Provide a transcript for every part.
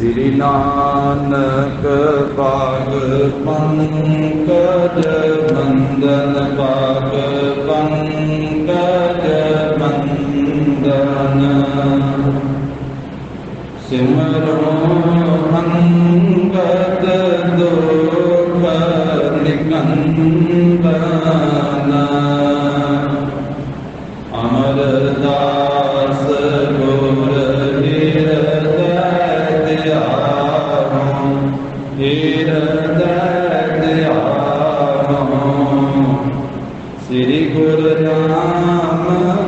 श्री नानक पाग पंकज बंदन पाग पंकज बंदन सिमरो अंगद दुख निकंदन अमरदास गुर श्री गुरु रामदास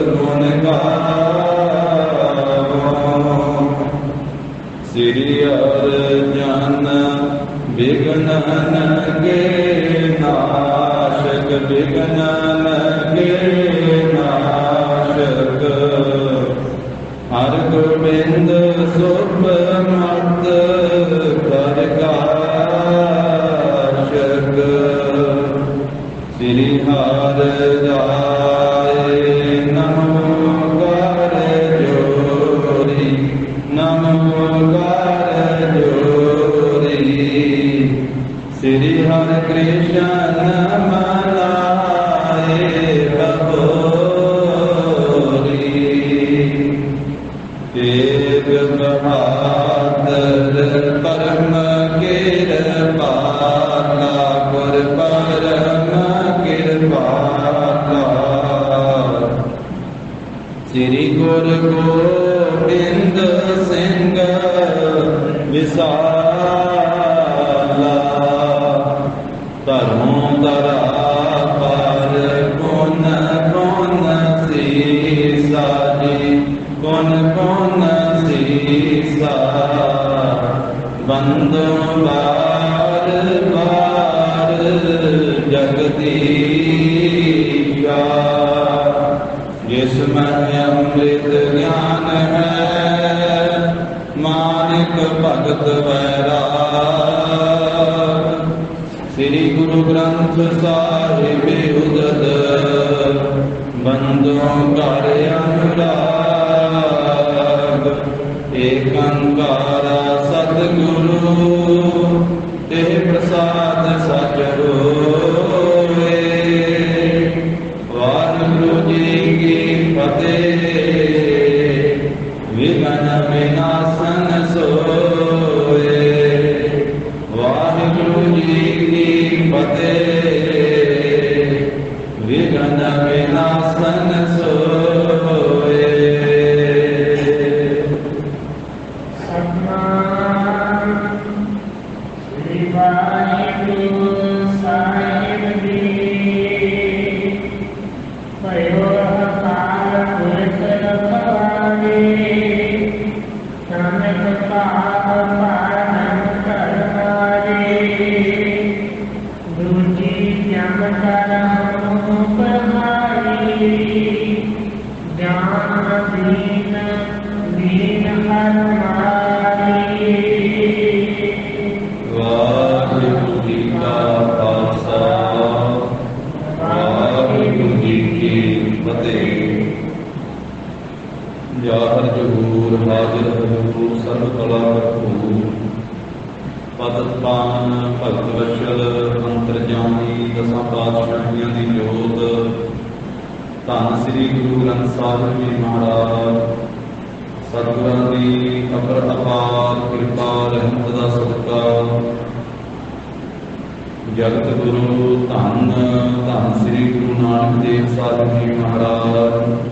गुण गावो श्री अर्जन विघ्नन के नाशक विघ्नन के नाशक हर गोविंद सुख मत प्रकाशक श्री हर राय नमोकार जोरी नमोकार जोरी श्री हर कृष्ण मनाए बहोरी एक बहादुर परम कृपाला गुर परम कृपाला श्री गुरु गोविंद सिंह विशाला धर्मों धरा पर कौन कौन सीसा जी कौन कौन सीसा बंदो बार बार जगदीशा जिसमें अमृत ज्ञान है मानिक भगत वैराग श्री गुरु ग्रंथ साहिब उदद बंदों कर अनुराग एक अंकारा सतगुरु ते प्रसाद सच होए वाहिगुरु जी की फतेह विघ्न विनाशन सोए वाहिगुरु जी की फतेह विघ्न विनाशन सोए जाहर जहूर हाजिर हजूर सर्व कला भरपूर पदत पान भगत वशल अंतरजामी दसां पातशाहियां दी जोत धन श्री गुरु ग्रंथ साहिब जी महाराज सतगुरां दी अपर अपार कृपा रहमत दा सदका जगत गुरु धन धन श्री गुरु नानक देव साहिब जी महाराज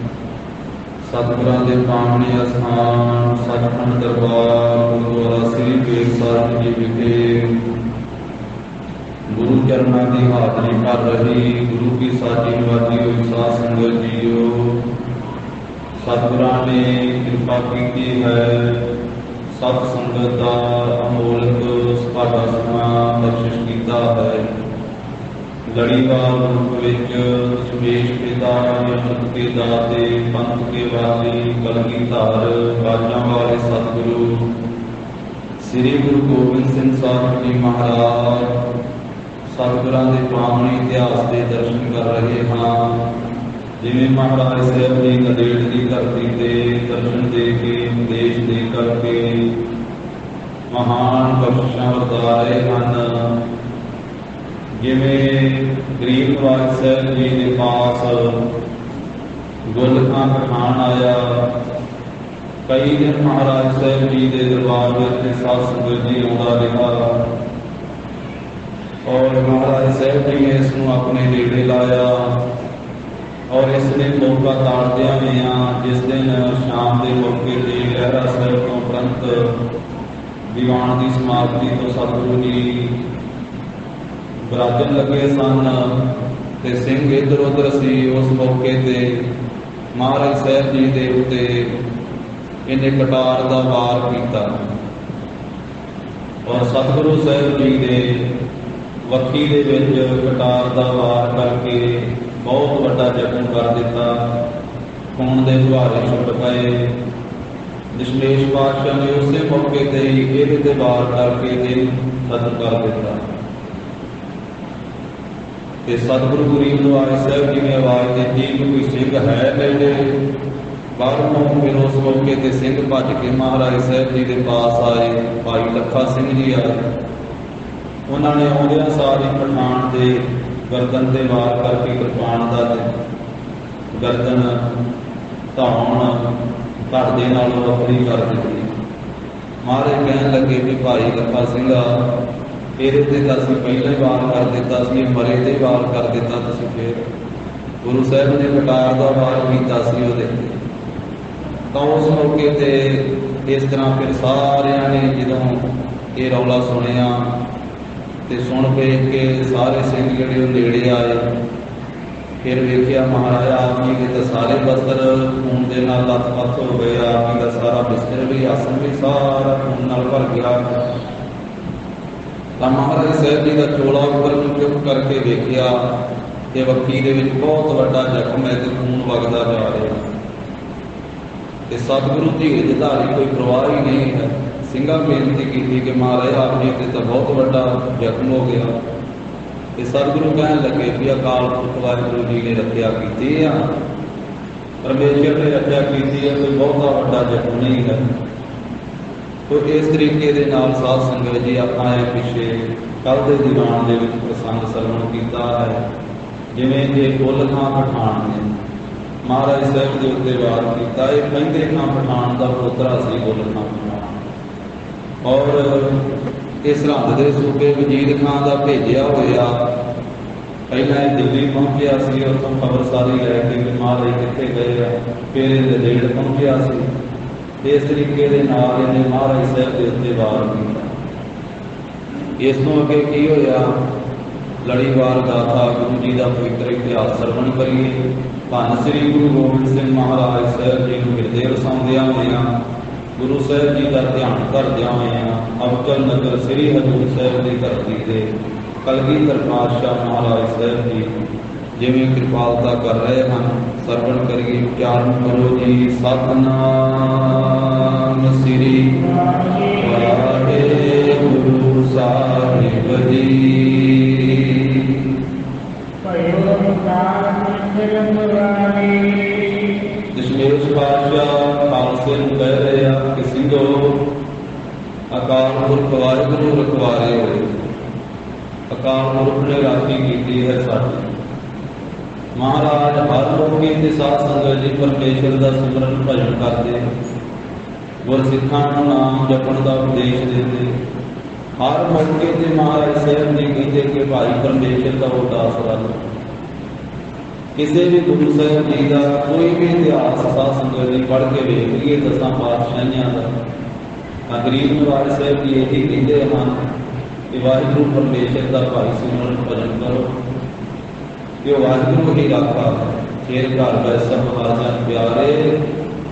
सतगुरां दे पावने अस्थान सचखंड दरबार गुरुद्वारा श्री बेर साहिब जी विखे गुरु चरणों की हाजरी कर रही गुरु की साची नवाजी हुई साध संगत जीओ सतगुरां ने कृपा की है सत संगत का अमोलक साडा समां बख्शिश किया है लड़ीवार रूप विच सुमेश के दान अमृत के दाते पंथ के वाली कलगीधार बाजां वाले सतगुरु श्री गुरु गोबिंद सिंह साहिब जी महाराज सतगुरां दे पावने इतिहास के दर्शन कर रहे हाँ ਜਿਵੇਂ ਮਹਾਰਾਜ ਸਾਹਿਬ ਜੀ ਨੰਦੇੜ ਦੀ ਧਰਤੀ ਤੇ ਦਰਸ਼ਨ ਦੇ ਕੇ ਉਪਦੇਸ਼ ਦੇ ਕਰਕੇ ਮਹਾਨ ਬਖਸ਼ਿਸ਼ਾਂ ਵਰਤਾਏ ਹਨ। ਜਿਵੇਂ ਗਰੀਬ ਨਿਵਾਜ ਸਾਹਿਬ ਜੀ ਦੇ ਪਾਸ ਗੁਰਲਖਾਂ ਪਠਾਨ ਆਇਆ, ਕਈ ਦਿਨ ਮਹਾਰਾਜ ਸਾਹਿਬ ਜੀ ਦੇ ਦਰਬਾਰ ਵਿੱਚ ਸਾਧ ਸੰਗਤ ਜੀ ਆਉਂਦਾ ਰਿਹਾ ਔਰ ਮਹਾਰਾਜ ਸਾਹਿਬ ਜੀ ਨੇ ਇਸ ਨੂੰ ਆਪਣੇ ਨੇੜੇ ਲਾਇਆ ਔਰ ਇਸ ਨੇ ਮੌਕਾ ਤਾੜਦਿਆਂ ਹੋਇਆਂ ਜਿਸ ਦਿਨ ਸ਼ਾਮ ਦੇ ਮੌਕੇ ਤੇ ਲਹਿਰਾ ਸਾਹਿਬ ਤੋਂ ਉਪਰੰਤ ਦੀਵਾਨ ਦੀ ਸਮਾਪਤੀ ਤੋਂ ਸਤਿਗੁਰੂ ਜੀ ਬਰਾਜਣ ਲੱਗੇ ਸਨ ਤੇ ਸਿੰਘ ਇੱਧਰ ਉੱਧਰ ਸੀ। ਉਸ ਮੌਕੇ ਤੇ ਮਹਾਰਾਜ ਸਾਹਿਬ ਜੀ ਦੇ ਉੱਤੇ ਇਹਨੇ ਕਟਾਰ ਦਾ ਵਾਰ ਕੀਤਾ ਔਰ ਸਤਿਗੁਰੂ ਸਾਹਿਬ ਜੀ ਦੇ ਵੱਖੀ ਦੇ ਵਿੱਚ ਕਟਾਰ ਦਾ ਵਾਰ ਕਰਕੇ ਬਹੁਤ ਵੱਡਾ ਜ਼ਖਮ ਕਰ ਦਿੱਤਾ। ਖੂਨ ਦੇ ਫੁਹਾਰੇ ਛੁੱਟ ਪਏ। ਦਸ਼ਮੇਸ਼ ਪਾਤਸ਼ਾਹ ਨੇ ਉਸੇ ਮੌਕੇ ਤੇ ਹੀ ਇਹਦੇ ਤੇ ਵਾਰ ਕਰਕੇ ਇਹਨੂੰ ਖਤਮ ਕਰ ਦਿੱਤਾ ਤੇ ਸਤਿਗੁਰੂ ਗਰੀਬ ਨਿਵਾਜ ਸਾਹਿਬ ਜੀ ਨੇ ਆਵਾਜ਼ ਦਿੱਤੀ ਕਿ ਕੋਈ ਸਿੰਘ ਹੈ ਨੇੜੇ। ਬਾਹਰੋਂ ਫਿਰ ਉਸ ਮੌਕੇ ਤੇ ਸਿੰਘ ਭੱਜ ਕੇ ਮਹਾਰਾਜ ਸਾਹਿਬ ਜੀ ਦੇ ਪਾਸ ਆਏ। ਭਾਈ ਲੱਖਾ ਸਿੰਘ ਜੀ ਆਏ। ਉਹਨਾਂ ਨੇ ਆਉਂਦਿਆਂ ਸਾਰ ਹੀ ਪਠਾਨ ਦੇ ਗਰਦਨ ਤੇ ਵਾਰ ਕਰਕੇ ਕਿਰਪਾਨ ਦਾ ਗਰਦਨ ਧੌਣ ਧੜ ਦੇ ਨਾਲ ਵੱਖਰੀ ਕਰ ਦਿੱਤੀ। ਮਹਾਰਾਜ ਕਹਿਣ ਲੱਗੇ ਵੀ ਭਾਈ ਲੱਖਾ ਸਿੰਘਾ, ਇਹਦੇ ਤੇ ਤਾਂ ਅਸੀਂ ਪਹਿਲਾਂ ਹੀ ਵਾਰ ਕਰ ਦਿੱਤਾ ਸੀ, ਮਰੇ ਤੇ ਵਾਰ ਕਰ ਦਿੱਤਾ, ਤੁਸੀਂ ਫੇਰ ਗੁਰੂ ਸਾਹਿਬ ਨੇ ਕਟਾਰ ਦਾ ਵਾਰ ਕੀਤਾ ਸੀ ਉਹਦੇ ਤਾਂ ਉਸ ਮੌਕੇ ਤੇ ਇਸ ਤਰ੍ਹਾਂ ਫਿਰ ਸਾਰਿਆਂ ਨੇ ਜਦੋਂ ਇਹ ਰੌਲਾ ਸੁਣਿਆ ਤੇ ਸੁਣ ਵੇਖ ਕੇ ਸਾਰੇ ਸਿੰਘ ਜਿਹੜੇ ਉਹ ਨੇੜੇ ਆਏ। ਫਿਰ ਵੇਖਿਆ ਮਹਾਰਾਜ ਆਪ ਜੀ ਦੇ ਤਾਂ ਸਾਰੇ ਬਸਤਰ ਖੂਨ ਦੇ ਨਾਲ ਲੱਥ-ਪੱਥ ਹੋ ਗਏ। ਆਪ ਜੀ ਦਾ ਸਾਰਾ ਬਿਸਤਰ ਵੀ, ਆਸਣ ਵੀ ਸਾਰਾ ਖੂਨ ਨਾਲ ਭਰ ਗਿਆ। ਤਾਂ ਮਹਾਰਾਜ ਸਾਹਿਬ ਜੀ ਦਾ ਚੋਲਾ ਉੱਪਰ ਨੂੰ ਚੁੱਕ ਕਰਕੇ ਵੇਖਿਆ ਤੇ ਵੱਖੀ ਦੇ ਵਿੱਚ ਬਹੁਤ ਵੱਡਾ ਜ਼ਖਮ ਹੈ ਤੇ ਖੂਨ ਵਗਦਾ ਜਾ ਰਿਹਾ ਤੇ ਸਤਿਗੁਰੂ ਧੀਰਜ ਧਾਰੀ ਕੋਈ ਪਰਵਾਹ ਹੀ ਨਹੀਂ ਹੈ। ਸਿੰਘਾਂ ਬੇਨਤੀ ਕੀਤੀ ਕਿ ਮਹਾਰਾਜ ਆਪ ਜੀ ਤੇ ਤਾਂ ਬਹੁਤ ਵੱਡਾ ਜ਼ਖਮ ਹੋ ਗਿਆ ਤੇ ਸਤਿਗੁਰੂ ਕਹਿਣ ਲੱਗੇ ਵੀ ਅਕਾਲ ਪੁਰਖ ਵਾਹਿਗੁਰੂ ਜੀ ਨੇ ਰੱਖਿਆ ਕੀਤੀ ਆ, ਪਰਮੇਸ਼ਰ ਨੇ ਰੱਖਿਆ ਕੀਤੀ ਹੈ, ਕੋਈ ਬਹੁਤਾ ਵੱਡਾ ਜ਼ਖਮ ਨਹੀਂ ਹੈ। ਤੋ ਇਸ ਤਰੀਕੇ ਦੇ ਨਾਲ ਸਾਧ ਸੰਗਤ ਜੀ ਆਪਾਂ ਇਹ ਪਿੱਛੇ ਕੱਲ੍ਹ ਦੇ ਦੀਵਾਨ ਦੇ ਵਿੱਚ ਪ੍ਰਸੰਗ ਸਰਵਣ ਕੀਤਾ ਹੈ। ਜਿਵੇਂ ਇਹ ਗੁਰਲਖਾਂ ਪਠਾਨ ਨੇ ਮਹਾਰਾਜ ਸਾਹਿਬ ਦੇ ਉੱਤੇ ਵਾਰ ਕੀਤਾ। ਇਹ ਪਹਿਲੇ ਖਾਂ ਪਠਾਨ ਦਾ ਪੋਤਰਾ ਸੀ ਗੁਰਲਖਾਂ ਪਠਾਨ ਔਰ ਇਹ ਸਰਹੰਦ ਦੇ ਸੂਬੇ ਵਜੀਦ ਖਾਂ ਦਾ ਭੇਜਿਆ ਹੋਇਆ। ਪਹਿਲਾਂ ਇਹ ਦਿੱਲੀ ਪਹੁੰਚਿਆ ਸੀ, ਉੱਥੋਂ ਖਬਰਸਾਰੀ ਲੈ ਕੇ ਮਹਾਰਾਜ ਕਿੱਥੇ ਗਏ ਆ, ਫਿਰ ਇਹ ਨੰਦੇੜ ਪਹੁੰਚਿਆ ਸੀ। ਇਸ ਤਰੀਕੇ ਦੇ ਨਾਲ ਇਹਨੇ ਮਹਾਰਾਜ ਸਾਹਿਬ ਦੇ ਉੱਤੇ ਵਾਰ ਕੀਤਾ। ਇਸ ਤੋਂ ਅੱਗੇ ਕੀ ਹੋਇਆ, ਲੜੀਵਾਰ ਗਾਥਾ ਗੁਰੂ ਜੀ ਦਾ ਪਵਿੱਤਰ ਇਤਿਹਾਸ ਸਰਵਣ ਕਰੀਏ। ਧੰਨ ਸ੍ਰੀ ਗੁਰੂ ਗੋਬਿੰਦ ਸਿੰਘ ਮਹਾਰਾਜ ਸਾਹਿਬ ਜੀ ਨੂੰ ਹਿਰਦੇ ਵਸਾਉਂਦਿਆਂ ਹੋਇਆਂ, ਗੁਰੂ ਸਾਹਿਬ ਜੀ ਦਾ ਧਿਆਨ ਕਰਦਿਆਂ ਹੋਇਆਂ, ਅਬਚਲ ਨਗਰ ਸ੍ਰੀ ਹਜ਼ੂਰ ਸਾਹਿਬ ਦੀ ਧਰਤੀ ਤੇ ਕਲਗੀਧਰ ਪਾਤਸ਼ਾਹ ਮਹਾਰਾਜ ਸਾਹਿਬ ਜੀ ਜਿਵੇਂ ਕਿਰਪਾਲਤਾ ਕਰ ਰਹੇ ਹਨ, ਸਰਵਣ ਕਰੀਏ। ਉਚਾਰਨ ਕਰੋ ਜੀ ਸਤਿਨਾਮ ਸ੍ਰੀ ਵਾਹਿਗੁਰੂ ਸਾਹਿਬ ਜੀ। ਦਸ਼ਮੇਸ਼ ਪਾਤਸ਼ਾਹ ਖਾਲਸੇ ਨੂੰ ਕਹਿ ਰਹੇ ਆ ਕਿ ਸਿੰਘੋ, ਅਕਾਲ ਪੁਰਖ ਵਾਹਿਗੁਰੂ ਰਖਵਾਰੇ ਹੋਏ। ਅਕਾਲ ਪੁਰਖ ਨੇ ਰਾਖੀ ਕੀਤੀ ਹੈ ਸਾਡੀ। ਮਹਾਰਾਜ ਹਰ ਮੌਕੇ ਤੇ ਸਾਧ ਸੰਗਤ ਜੀ ਪਰਮੇਸ਼ਰ ਦਾ ਸਿਮਰਨ ਭਜਨ ਕਰਦੇ, ਗੁਰਸਿੱਖਾਂ ਨੂੰ ਨਾਮ ਜਪਣ ਦਾ ਉਪਦੇਸ਼ ਦਿੰਦੇ। ਹਰ ਮੌਕੇ ਤੇ ਮਹਾਰਾਜ ਸਾਹਿਬ ਜੀ ਕਹਿੰਦੇ ਕਿ ਭਾਈ ਪਰਮੇਸ਼ਰ ਦਾ ਉਦਾਸਰਾ ਲਓ। ਕਿਸੇ ਵੀ ਗੁਰੂ ਸਾਹਿਬ ਜੀ ਦਾ ਕੋਈ ਵੀ ਇਤਿਹਾਸ ਸਾਧ ਸੰਗਤ ਜੀ ਪੜ੍ਹ ਕੇ ਵੇਖ ਲਈਏ ਦਸਾਂ ਪਾਤਸ਼ਾਹੀਆਂ ਦਾ, ਤਾਂ ਗਰੀਬ ਨਿਵਾਜ ਸਾਹਿਬ ਜੀ ਇਹੀ ਕਹਿੰਦੇ ਹਨ ਕਿ ਵਾਹਿਗੁਰੂ ਪਰਮੇਸ਼ਰ ਦਾ ਭਾਈ ਸਿਮਰਨ ਭਜਨ ਕਰੋ ਕਿ ਉਹ ਵਾਹਿਗੁਰੂ ਹੀ ਰਾਖਾ ਹੈ। ਫੇਰ ਘਰ ਬੈ ਸਭ ਹਾਜ਼ਰ ਪਿਆਰੇ,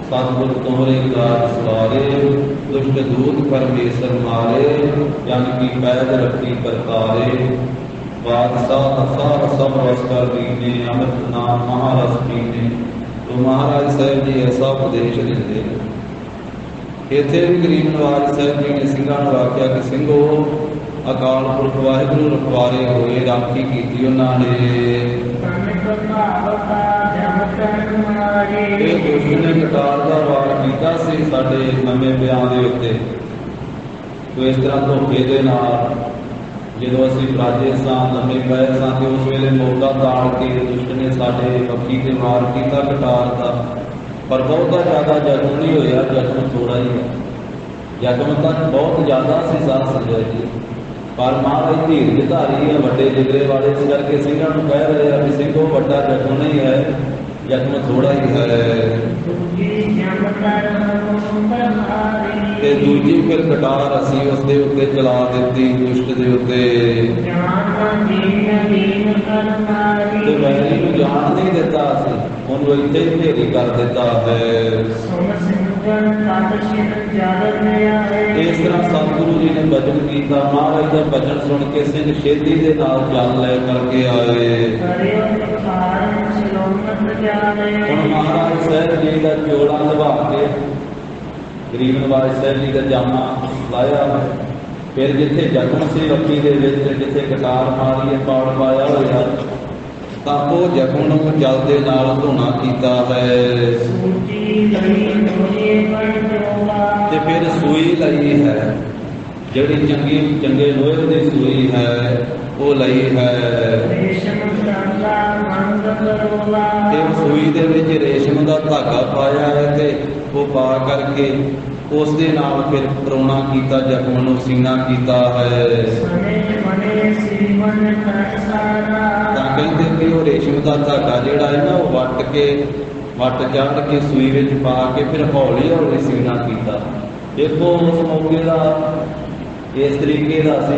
ਸਤਿਗੁਰ ਤੁਮਰੇ ਕਾਜ ਸਵਾਰੇ। ਦੁਸ਼ਟ ਦੂਤ ਪਰਮੇਸ਼ਰ ਮਾਰੇ, ਜਨ ਕੀ ਪੈਦ ਰੱਖੀ ਕਰਤਾਰੇ। ਬਾਦਸ਼ਾਹ ਸਾਧ ਸਭ ਰਸ ਕਰ ਦੀਨੇ, ਅੰਮ੍ਰਿਤ ਨਾਮ ਮਹਾਰਸ ਪੀਨੇ। ਤੋ ਮਹਾਰਾਜ ਸਾਹਿਬ ਜੀ ਐਸਾ ਉਪਦੇਸ਼ ਦਿੰਦੇ ਨੇ। ਇੱਥੇ ਵੀ ਗਰੀਬ ਨਿਵਾਜ ਸਾਹਿਬ ਜੀ ਨੇ ਸਿੰਘਾਂ ਨੂੰ ਆਖਿਆ ਕਿ ਸਿੰਘੋ, ਅਕਾਲ ਪੁਰਖ ਵਾਹਿਗੁਰੂ ਰਖਵਾਰੇ ਹੋਏ, ਰਾਖੀ ਕੀਤੀ ਉਹਨਾਂ ਨੇ। ਇਹ ਦੁਸ਼ਟ ਨੇ ਕਟਾਰ ਦਾ ਵਾਰ ਕੀਤਾ ਸੀ ਸਾਡੇ ਨਵੇਂ ਵਿਆਹ ਦੇ ਉੱਤੇ। ਤੋ ਇਸ ਤਰ੍ਹਾਂ ਧੋਖੇ ਦੇ ਨਾਲ ਜਦੋਂ ਅਸੀਂ ਬਰਾਜੇ ਸਾਂ, ਲੰਮੇ ਪਏ ਸਾਂ, ਤੇ ਉਸ ਵੇਲੇ ਮੋਢਾ ਤਾੜ ਕੇ ਦੁਸ਼ਟ ਨੇ ਸਾਡੇ ਪੱਖੀ ਤੇ ਵਾਰ ਕੀਤਾ ਕਟਾਰ ਦਾ। ਪਰ ਬਹੁਤਾ ਜ਼ਿਆਦਾ ਜ਼ਖਮ ਨਹੀਂ ਹੋਇਆ, ਜ਼ਖਮ ਥੋੜਾ ਹੀ ਹੈ। ਜ਼ਖਮ ਤਾਂ ਬਹੁਤ ਜ਼ਿਆਦਾ ਸੀ ਸਾਧ ਸੰਗਤ ਜੀ, ਪਰ ਮਹਾਰਾਜ ਧੀਰਜ ਧਾਰੀ ਹੈ, ਵੱਡੇ ਜਿਗਰੇ ਵਾਲੇ, ਇਸ ਕਰਕੇ ਸਿੰਘਾਂ ਨੂੰ ਕਹਿ ਰਹੇ ਆ ਵੀ ਸਿੰਘੋ ਵੱਡਾ ਜ਼ਖਮ ਨਹੀਂ ਹੈ, ਜ਼ਖਮ ਥੋੜਾ ਹੀ ਹੈ। ਤੇ ਦੂਜੀ ਫਿਰ ਕਟਾਰ ਅਸੀਂ ਉਸ ਦੇ ਉੱਤੇ ਚਲਾ ਦਿੱਤੀ, ਦੁਸ਼ਟ ਦੇ ਉੱਤੇ, ਤੇ ਵੈਰੀ ਨੂੰ ਜਾਣ ਨਹੀਂ ਦਿੱਤਾ ਅਸੀਂ, ਉਹਨੂੰ ਇੱਥੇ ਹੀ ਢੇਰੀ ਕਰ ਦਿੱਤਾ ਹੈ। ਇਸ ਤਰ੍ਹਾਂ ਸਤਿਗੁਰੂ ਜੀ ਨੇ ਬਚਨ ਕੀਤਾ, ਮਹਾਰਾਜ ਦਾ ਬਚਨ ਸੁਣ ਕੇ ਸਿੰਘ ਛੇਤੀ ਦੇ ਨਾਲ ਚੱਲ ਲੈ ਕਰਕੇ ਆਏ। ਹੁਣ ਮਹਾਰਾਜ ਸਾਹਿਬ ਜੀ ਦਾ ਚੋਲਾ ਨਿਭਾ ਕੇ ਗਰੀਬ ਨਵਾਜ ਸਾਹਿਬ ਜੀ ਦਾ ਜਾਮਾ ਲਾਇਆ, ਫਿਰ ਜਿੱਥੇ ਜ਼ਖਮ ਸੀ ਵੱਖੀ ਦੇ ਵਿੱਚ, ਜਿੱਥੇ ਕਟਾਰ ਮਾਰੀ ਪਾੜ ਪਾਇਆ ਹੋਇਆ, ਤਾਂ ਉਹ ਜ਼ਖਮ ਨੂੰ ਜਲ ਦੇ ਨਾਲ ਧੋਣਾ ਕੀਤਾ ਹੈ। ਤੇ ਫਿਰ ਸੂਈ ਲਈ ਹੈ, ਜਿਹੜੀ ਚੰਗੇ ਲੋਹੇ ਦੀ ਸੂਈ ਹੈ ਉਹ ਲਈ ਹੈ, ਤੇ ਉਹ ਸੂਈ ਦੇ ਵਿੱਚ ਰੇਸ਼ਮ ਦਾ ਧਾਗਾ ਪਾਇਆ ਹੈ, ਤੇ ਉਹ ਪਾ ਕਰਕੇ ਉਸ ਦੇ ਨਾਲ ਫਿਰ ਪਰੋਣਾ ਕੀਤਾ, ਜ਼ਖਮ ਨੂੰ ਸੀਨਾ ਕੀਤਾ ਹੈ। ਤਾਂ ਕਹਿੰਦੇ ਕਿ ਉਹ ਰੇਸ਼ਮ ਦਾ ਧਾਗਾ ਜਿਹੜਾ ਹੈ ਨਾ, ਉਹ ਵੱਟ ਚਾੜ ਕੇ ਸੂਈ ਵਿੱਚ ਪਾ ਕੇ ਫਿਰ ਹੌਲੀ ਹੌਲੀ ਸੀਨਾ ਕੀਤਾ। ਦੇਖੋ ਉਸ ਮੌਕੇ ਦਾ ਇਸ ਤਰੀਕੇ ਦਾ ਸੀ।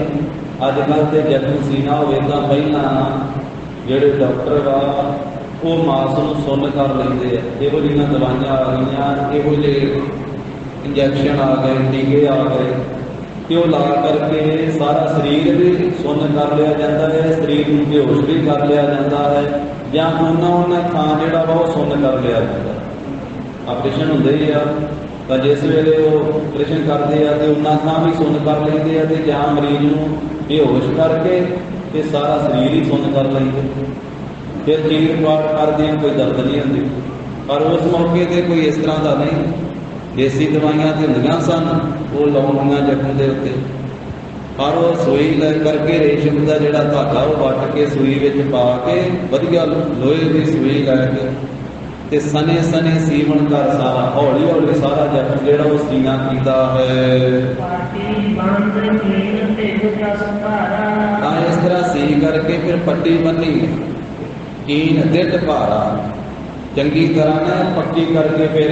ਅੱਜ ਕੱਲ੍ਹ ਤੇ ਜ਼ਖਮ ਸੀਨਾ ਹੋਵੇ ਤਾਂ ਪਹਿਲਾਂ ਜਿਹੜੇ ਡਾਕਟਰ ਵਾ ਉਹ ਮਾਸ ਨੂੰ ਸੁੰਨ ਕਰ ਲੈਂਦੇ ਆ। ਇਹੋ ਜਿਹੀਆਂ ਦਵਾਈਆਂ ਆ ਗਈਆਂ, ਇਹੋ ਜਿਹੇ ਇੰਜੈਕਸ਼ਨ ਆ ਗਏ, ਟੀਕੇ ਆ ਗਏ, ਤੇ ਉਹ ਲਾ ਕਰਕੇ ਸਾਰਾ ਸਰੀਰ ਵੀ ਸੁੰਨ ਕਰ ਲਿਆ ਜਾਂਦਾ ਹੈ, ਸਰੀਰ ਨੂੰ ਬੇਹੋਸ਼ ਵੀ ਕਰ ਲਿਆ ਜਾਂਦਾ ਹੈ, ਜਾਂ ਉਹਨਾਂ ਥਾਂ ਜਿਹੜਾ ਵਾ ਉਹ ਸੁੰਨ ਕਰ ਲਿਆ ਜਾਂਦਾ। ਆਪਰੇਸ਼ਨ ਹੁੰਦੇ ਹੀ ਆ, ਤਾਂ ਜਿਸ ਵੇਲੇ ਉਹ ਆਪਰੇਸ਼ਨ ਕਰਦੇ ਆ ਤੇ ਉਹਨਾਂ ਥਾਂ ਵੀ ਸੁੰਨ ਕਰ ਲੈਂਦੇ ਆ, ਤੇ ਜਾਂ ਮਰੀਜ਼ ਨੂੰ ਬੇਹੋਸ਼ ਕਰਕੇ ਤੇ ਸਾਰਾ ਸਰੀਰ ਹੀ ਸੁੰਨ ਕਰ ਲੈਂਦੇ। ਫਿਰ ਚੀਰ ਪਾੜ ਕਰਦੇ ਕੋਈ ਦਰਦ ਨਹੀਂ ਹੁੰਦੀ। ਪਰ ਉਸ ਮੌਕੇ ਤੇ ਕੋਈ ਇਸ ਤਰ੍ਹਾਂ ਦਾ ਨਹੀਂ, ਦੇਸੀ ਦਵਾਈਆਂ ਤੇ ਹੁੰਦੀਆਂ ਸਨ, ਉਹ ਲਾਉਣੀਆਂ ਜ਼ਖਮ ਦੇ ਉੱਤੇ। ਪਰ ਉਹ ਸੂਈ ਲੈ ਕਰਕੇ ਰੇਸ਼ਮ ਦਾ ਜਿਹੜਾ ਧਾਗਾ ਉਹ ਵੱਟ ਕੇ ਸੂਈ ਵਿੱਚ ਪਾ ਕੇ, ਵਧੀਆ ਲੋਹੇ ਦੀ ਸੂਈ ਲੈ ਕੇ, ਤੇ ਸਨੇ ਸੀਵਨ ਕਰ ਸਾਰਾ ਹੌਲੀ ਹੌਲੀ ਸਾਰਾ ਜ਼ਖਮ ਜਿਹੜਾ ਉਹ ਸੀਨਾ ਕੀਤਾ ਹੈ। ਤਾਂ ਇਸ ਤਰ੍ਹਾਂ ਸੀ ਕਰਕੇ ਫਿਰ ਪੱਟੀ ਬੰਨੀ, ਕੀਨ ਦਿੱਡ ਭਾਰਾ, ਚੰਗੀ ਤਰ੍ਹਾਂ ਨਾ ਪੱਕੀ ਕਰਕੇ ਫਿਰ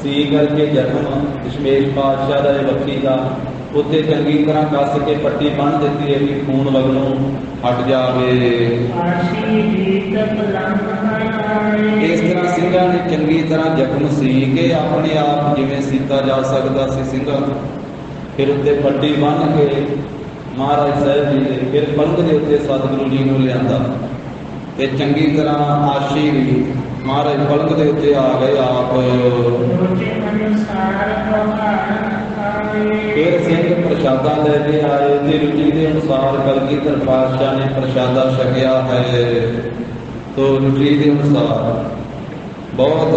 ਸੀ ਕਰਕੇ ਜ਼ਖਮ ਦਸ਼ਮੇਸ਼ ਪਾਤਸ਼ਾਹ ਦਾ ਵੱਖੀ ਦਾ ਉੱਤੇ ਚੰਗੀ ਤਰ੍ਹਾਂ ਕੱਸ ਕੇ ਪੱਟੀ ਬੰਨ੍ਹ ਦਿੱਤੀ ਹੈ ਕਿ ਖੂਨ ਵਗਣੋਂ ਹਟ ਜਾਵੇ। ਇਸ ਤਰ੍ਹਾਂ ਸਿੰਘਾਂ ਨੇ ਚੰਗੀ ਤਰ੍ਹਾਂ ਜ਼ਖਮ ਸੀ ਕੇ ਆਪਣੇ ਆਪ ਜਿਵੇਂ ਸੀਤਾ ਜਾ ਸਕਦਾ ਸੀ ਸਿੰਘਾਂ ਨੂੰ, ਫਿਰ ਉੱਤੇ ਪੱਟੀ ਬੰਨ੍ਹ ਕੇ ਮਹਾਰਾਜ ਸਾਹਿਬ ਜੀ ਨੇ ਫਿਰ ਪਲੰਘ ਦੇ ਉੱਤੇ ਸਤਿਗੁਰੂ ਜੀ ਨੂੰ ਲਿਆਂਦਾ, ਤੇ ਚੰਗੀ ਤਰ੍ਹਾਂ ਆਸ਼ੀ ਵੀ ਮਹਾਰਾਜ ਪਲੰਘ ਦੇ ਉੱਤੇ ਆ ਗਏ ਆਪ। ਫਿਰ ਸਿੰਘ ਪ੍ਰਸ਼ਾਦਾ ਲੈ ਕੇ ਆਏ, ਤੇ ਰੁਚੀ ਦੇ ਅਨੁਸਾਰ ਕਲਗੀਧਰ ਪਾਤਸ਼ਾਹ ਨੇ ਪ੍ਰਸ਼ਾਦਾ ਛਕਿਆ ਹੈ। ਤੋ ਰੁਚੀ ਦੇ ਅਨੁਸਾਰ ਬਹੁਤ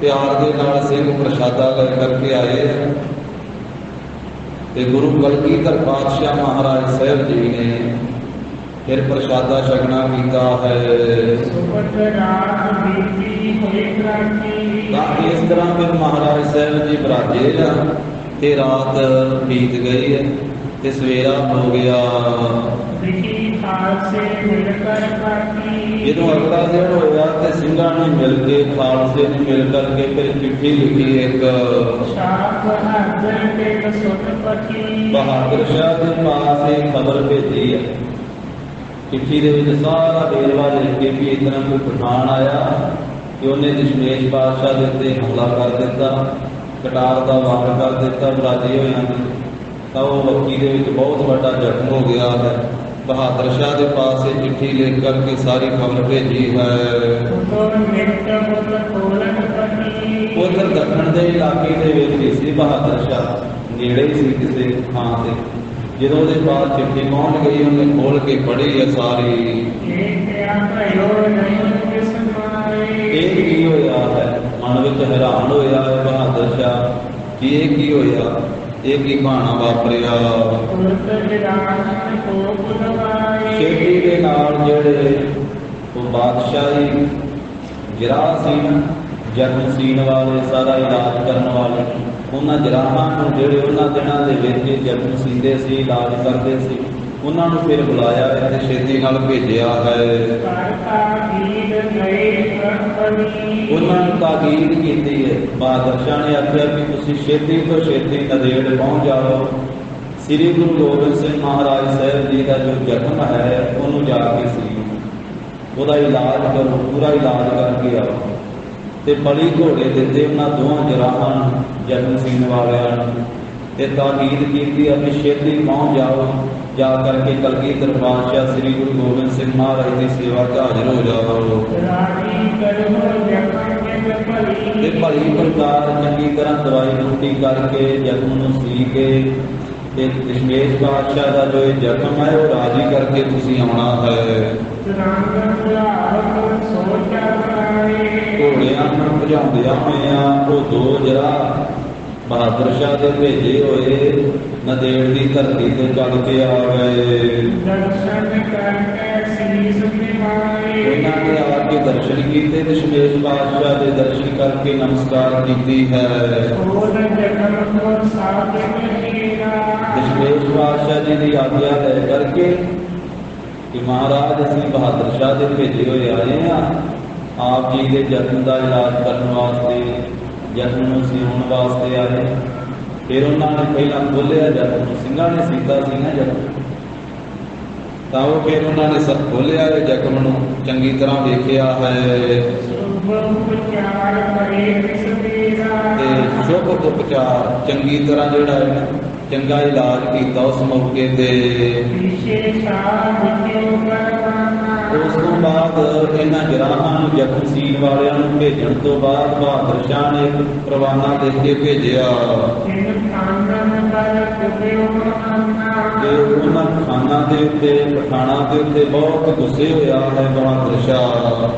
ਪਿਆਰ ਦੇ ਨਾਲ ਸਿੰਘ ਪ੍ਰਸ਼ਾਦਾ ਲੈ ਕਰਕੇ ਆਏ, ਤੇ ਗੁਰੂ ਕਲਗੀਧਰ ਪਾਤਸ਼ਾਹ ਮਹਾਰਾਜ ਸਾਹਿਬ ਜੀ ਨੇ ਫਿਰ ਪ੍ਰਸ਼ਾਦਾ ਛਕਣਾ ਕੀਤਾ ਹੈ। ਤਾਂ ਇਸ ਤਰ੍ਹਾਂ ਫਿਰ ਮਹਾਰਾਜ ਸਾਹਿਬ ਜੀ ਬਰਾਜੇ ਆ, ਤੇ ਰਾਤ ਬੀਤ ਗਈ ਹੈ, ਤੇ ਸਵੇਰਾ ਹੋ ਗਿਆ। ਜਦੋਂ ਅਗਲਾ ਦਿਨ ਹੋਇਆ ਤੇ ਸਿੰਘਾਂ ਨੇ ਮਿਲ ਕੇ, ਖਾਲਸੇ ਨੇ ਮਿਲ ਕਰਕੇ ਫਿਰ ਚਿੱਠੀ ਲਿਖੀ ਇੱਕ, ਬਹਾਦਰ ਸ਼ਾਹ ਦੇ ਪਾਸ ਇਹ ਖਬਰ ਭੇਜੀ ਹੈ। ਚਿੱਠੀ ਦੇ ਵਿੱਚ ਸਾਰਾ ਵੇਰਵਾ ਲਿਖ ਕੇ ਵੀ ਇਸ ਤਰ੍ਹਾਂ ਕੋਈ ਪਠਾਨ ਆਇਆ ਕਿ ਉਹਨੇ ਦਸ਼ਮੇਸ਼ ਪਾਤਸ਼ਾਹ ਦੇ ਉੱਤੇ ਹਮਲਾ ਕਰ ਦਿੱਤਾ, ਕਟਾਰ ਦਾ ਵਾਰ ਕਰ ਦਿੱਤਾ ਬਰਾਜੇ ਹੋਇਆਂ ਨੇ, ਤਾਂ ਉਹ ਵੱਖੀ ਦੇ ਵਿੱਚ ਬਹੁਤ ਵੱਡਾ ਜ਼ਖਮ ਹੋ ਗਿਆ ਹੈ। ਬਹਾਦਰ ਸ਼ਾਹ ਦੇ ਪਾਸ ਇਹ ਚਿੱਠੀ ਲਿਖ ਕਰਕੇ ਸਾਰੀ ਖਬਰ ਭੇਜੀ ਹੈ। ਉਧਰ ਦੱਖਣ ਦੇ ਇਲਾਕੇ ਦੇ ਵਿੱਚ ਵੀ ਸੀ ਬਹਾਦਰ ਸ਼ਾਹ, ਨੇੜੇ ਹੀ ਸੀ ਕਿਸੇ ਥਾਂ ਤੇ। ਜਦੋਂ ਉਹਦੇ ਪਾਸ ਚਿੱਠੀ ਪਹੁੰਚ ਗਈ, ਉਹਨੇ ਖੋਲ ਕੇ ਪੜ੍ਹੀ ਹੈ ਸਾਰੀ। ਇਹ ਕੀ ਹੋਇਆ ਹੈ? ਮਨ ਵਿੱਚ ਹੈਰਾਨ ਹੋਇਆ ਹੈ ਬਹਾਦਰ ਸ਼ਾਹ ਕਿ ਇਹ ਕੀ ਹੋਇਆ, ਇਹ ਕੀ ਭਾਣਾ ਵਾਪਰਿਆ। ਛੇਤੀ ਦੇ ਨਾਲ ਜਿਹੜੇ ਉਹ ਬਾਦਸ਼ਾਹੀ ਜਰਾਸੀਨ ਜਰਮਸੀਨ ਵਾਲੇ, ਸਾਰਾ ਇਲਾਜ ਕਰਨ ਵਾਲੇ, ਉਹਨਾਂ ਜਰਾਹਾਂ ਨੂੰ ਜਿਹੜੇ ਉਹਨਾਂ ਦਿਨਾਂ ਦੇ ਵਿੱਚ ਜਰਮ ਸੀਂਦੇ ਸੀ, ਇਲਾਜ ਕਰਦੇ ਸੀ, ਉਹਨਾਂ ਨੂੰ ਫਿਰ ਬੁਲਾਇਆ ਹੈ ਤੇ ਛੇਤੀ ਨਾਲ ਭੇਜਿਆ ਹੈ। ਉਹਨਾਂ ਨੂੰ ਤਾਕੀਦ ਕੀਤੀ ਹੈ। ਬਹਾਦਰ ਸ਼ਾਹ ਨੇ ਆਖਿਆ ਕਿ ਤੁਸੀਂ ਛੇਤੀ ਤੋਂ ਛੇਤੀ ਨੰਦੇੜ ਪਹੁੰਚ ਜਾਓ। ਸ੍ਰੀ ਗੁਰੂ ਗੋਬਿੰਦ ਸਿੰਘ ਮਹਾਰਾਜ ਸਾਹਿਬ ਜੀ ਦਾ ਜੋ ਜ਼ਖਮ ਹੈ ਉਹਨੂੰ ਜਾ ਕੇ ਸੀ ਉਹਦਾ ਇਲਾਜ ਕਰੋ, ਪੂਰਾ ਇਲਾਜ ਕਰਕੇ ਆਓ। ਤੇ ਬਲੀ ਘੋੜੇ ਦਿੱਤੇ ਉਹਨਾਂ ਦੋਹਾਂ ਜਰਾਹਾਂ ਨੂੰ, ਜਰਮ ਸੀਨ ਵਾਲਿਆਂ ਨੂੰ, ਤੇ ਤਾਕੀਦ ਕੀਤੀ ਕਿ ਛੇਤੀ ਪਹੁੰਚ ਜਾਓ, ਜਾ ਕਰਕੇ ਕਲਗੀਧਰ ਪਾਤਸ਼ਾਹ ਸ੍ਰੀ ਗੁਰੂ ਗੋਬਿੰਦ ਸਿੰਘ ਮਹਾਰਾਜ ਦੀ ਸੇਵਾ 'ਚ ਹਾਜ਼ਰ ਹੋ ਜਾਓ। ਤੇ ਭਲੀ ਪ੍ਰਕਾਰ ਚੰਗੀ ਤਰ੍ਹਾਂ ਦਵਾਈ ਬੂਟੀ ਕਰਕੇ ਜ਼ਖਮ ਨੂੰ ਸੀ ਕੇ ਤੇ ਦਸ਼ਮੇਸ਼ ਪਾਤਸ਼ਾਹ ਦਾ ਜੋ ਇਹ ਜ਼ਖਮ ਹੈ ਉਹ ਰਾਜੀ ਕਰਕੇ ਤੁਸੀਂ ਆਉਣਾ ਹੈ। ਘੋੜਿਆਂ ਨੂੰ ਭਜਾਉਂਦਿਆਂ ਹੋਇਆਂ ਉਹ ਦੋ ਜਰਾ ਬਹਾਦਰ ਸ਼ਾਹ ਦੇ ਭੇਜੇ ਹੋਏ ਨੰਦੇੜ ਦੀ ਧਰਤੀ ਤੇ ਚੱਲ ਕੇ ਆ ਗਏ। ਉਹਨਾਂ ਨੇ ਆ ਕੇ ਦਰਸ਼ਨ ਕੀਤੇ, ਦਸ਼ਮੇਸ਼ ਪਾਤਸ਼ਾਹ ਦੇ ਦਰਸ਼ਨ ਕਰਕੇ ਨਮਸਕਾਰ ਕੀਤੀ ਹੈ। ਦਸ਼ਮੇਸ਼ ਪਾਤਸ਼ਾਹ ਜੀ ਦੀ ਆਗਿਆ ਲੈ ਕਰਕੇ ਕਿ ਮਹਾਰਾਜ ਅਸੀਂ ਬਹਾਦਰ ਸ਼ਾਹ ਦੇ ਭੇਜੇ ਹੋਏ ਆਏ ਹਾਂ, ਆਪ ਜੀ ਦੇ ਜ਼ਖਮ ਦਾ ਇਲਾਜ ਕਰਨ ਵਾਸਤੇ, ਜ਼ਖਮ ਨੂੰ ਸਿਉਣ ਵਾਸਤੇ ਆਏ। ਫਿਰ ਉਹਨਾਂ ਨੇ ਪਹਿਲਾਂ ਖੋਲ੍ਹਿਆ ਜ਼ਖਮ ਨੂੰ, ਸਿੰਘਾਂ ਨੇ ਸੀਤਾ ਸੀ ਨਾ ਜ਼ਖਮ, ਤਾਂ ਉਹ ਫਿਰ ਉਹਨਾਂ ਨੇ ਸਭ ਖੋਲ੍ਹਿਆ ਜ਼ਖਮ ਨੂੰ, ਚੰਗੀ ਤਰ੍ਹਾਂ ਵੇਖਿਆ ਹੈ ਤੇ ਸ਼ੁਭ ਉਪਚਾਰ ਚੰਗੀ ਤਰ੍ਹਾਂ ਜਿਹੜਾ ਹੈ ਚੰਗਾ ਇਲਾਜ ਕੀਤਾ ਉਸ ਮੌਕੇ ਤੇ। ਉਸ ਤੋਂ ਬਾਅਦ ਇਹਨਾਂ ਜਰਾਹਾਂ ਨੂੰ ਜ਼ਖਮ ਸੀਨ ਵਾਲਿਆਂ ਨੂੰ ਭੇਜਣ ਤੋਂ ਬਾਅਦ ਬਹਾਦਰ ਸ਼ਾਹ ਨੇ ਇੱਕ ਪਰਵਾਨਾ ਦੇ ਕੇ ਭੇਜਿਆ ਤੇ ਉਹਨਾਂ ਖਾਨਾਂ ਦੇ ਉੱਤੇ, ਪਠਾਣਾ ਦੇ ਉੱਤੇ ਬਹੁਤ ਗੁੱਸੇ ਹੋਇਆ ਹੈ ਬਹਾਦਰ ਸ਼ਾਹ।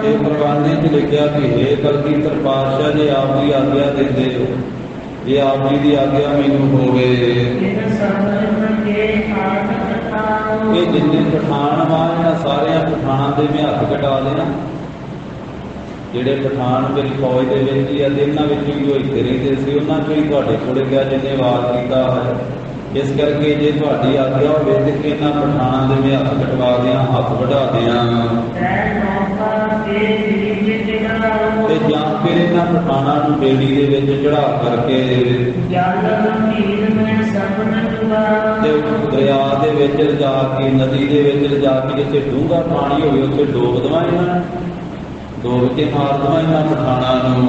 ਤੇ ਪਰਵਾਨੇ 'ਚ ਲਿਖਿਆ ਕਿ ਹੇ ਕਲਗੀਧਰ ਪਾਤਸ਼ਾਹ ਜੀ ਆਪ ਦੀ ਆਗਿਆ ਦਿੰਦੇ ਹੋ, ਇਹ ਆਪ ਜੀ ਦੀ ਆਗਿਆ ਮੈਨੂੰ ਹੋਵੇ। ਇਹ ਜਿੰਨੇ ਪਠਾਨ ਮਾਰ ਇਹਨਾਂ ਸਾਰਿਆਂ ਪਠਾਨਾਂ ਦੇ ਮੈਂ ਹੱਥ ਕਟਾ ਦੇਣਾ। ਜਿਹੜੇ ਪਠਾਨ ਮੇਰੀ ਫੌਜ ਦੇ ਵਿੱਚ ਹੀ ਆ ਤੇ ਇਹਨਾਂ ਵਿੱਚ ਵੀ ਜੋ ਇੱਥੇ ਰਹਿੰਦੇ ਸੀ ਉਹਨਾਂ 'ਚੋਂ ਹੀ ਤੁਹਾਡੇ ਕੋਲ ਗਿਆ ਜਿਹਨੇ ਵਾਰ ਕੀਤਾ ਹੈ। ਇਸ ਕਰਕੇ ਜੇ ਤੁਹਾਡੀ ਆਗਿਆ ਹੋਵੇ ਤੇ ਇਹਨਾਂ ਪਠਾਨਾਂ ਦੇ ਮੈਂ ਹੱਥ ਕਟਵਾ ਦਿਆਂ, ਹੱਥ ਵਢਾ ਦਿਆਂ ਤੇ ਜਾਂ ਫਿਰ ਇਹਨਾਂ ਪਠਾਨਾਂ ਨੂੰ ਬੇੜੀ ਦੇ ਵਿੱਚ ਚੜਾ ਕਰਕੇ ਤੇ ਦਰਿਆ ਦੇ ਵਿੱਚ ਲਿਜਾ ਕੇ, ਨਦੀ ਦੇ ਵਿੱਚ ਲਿਜਾ ਕੇ, ਜਿੱਥੇ ਡੂੰਘਾ ਪਾਣੀ ਹੋਵੇ ਉੱਥੇ ਡੋਬ ਦੇਵਾਂ ਇਹਨਾਂ ਨੂੰ, ਡੋਬ ਕੇ ਮਾਰ ਦੇਵਾਂ ਇਹਨਾਂ ਪਠਾਨਾਂ ਨੂੰ।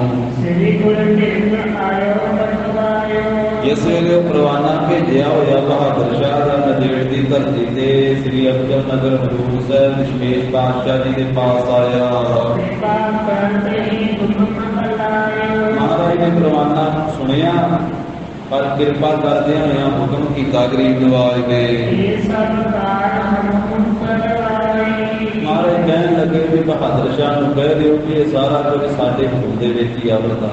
ਜਿਸ ਵੇਲੇ ਉਹ ਪਰਵਾਨਾ ਭੇਜਿਆ ਹੋਇਆ ਬਹਾਦਰ ਸ਼ਾਹ ਦਾ ਨੰਦੇੜ ਦੀ ਧਰਤੀ ਤੇ ਸ੍ਰੀ ਅਬਚਲ ਨਗਰ ਹਜ਼ੂਰ ਸਾਹਿਬ ਦਸ਼ਮੇਸ਼ ਪਾਤਸ਼ਾਹ ਜੀ ਦੇ ਪਾਸ ਆਇਆ, ਮਹਾਰਾਜ ਨੇ ਪਰਵਾਨਾ ਸੁਣਿਆ ਪਰ ਕਿਰਪਾ ਕਰਦੇ ਹੋਇਆ ਹੁਕਮ ਕੀਤਾ ਗਰੀਬ ਨਵਾਜ ਨੇ। ਮਹਾਰਾਜ ਕਹਿਣ ਲੱਗੇ ਵੀ ਬਹਾਦਰ ਸ਼ਾਹ ਨੂੰ ਕਹਿ ਦਿਓ ਕਿ ਇਹ ਸਾਰਾ ਕੁਝ ਸਾਡੇ ਹੁਕਮ ਦੇ ਵਿੱਚ ਹੀ ਆਵਰਦਾ,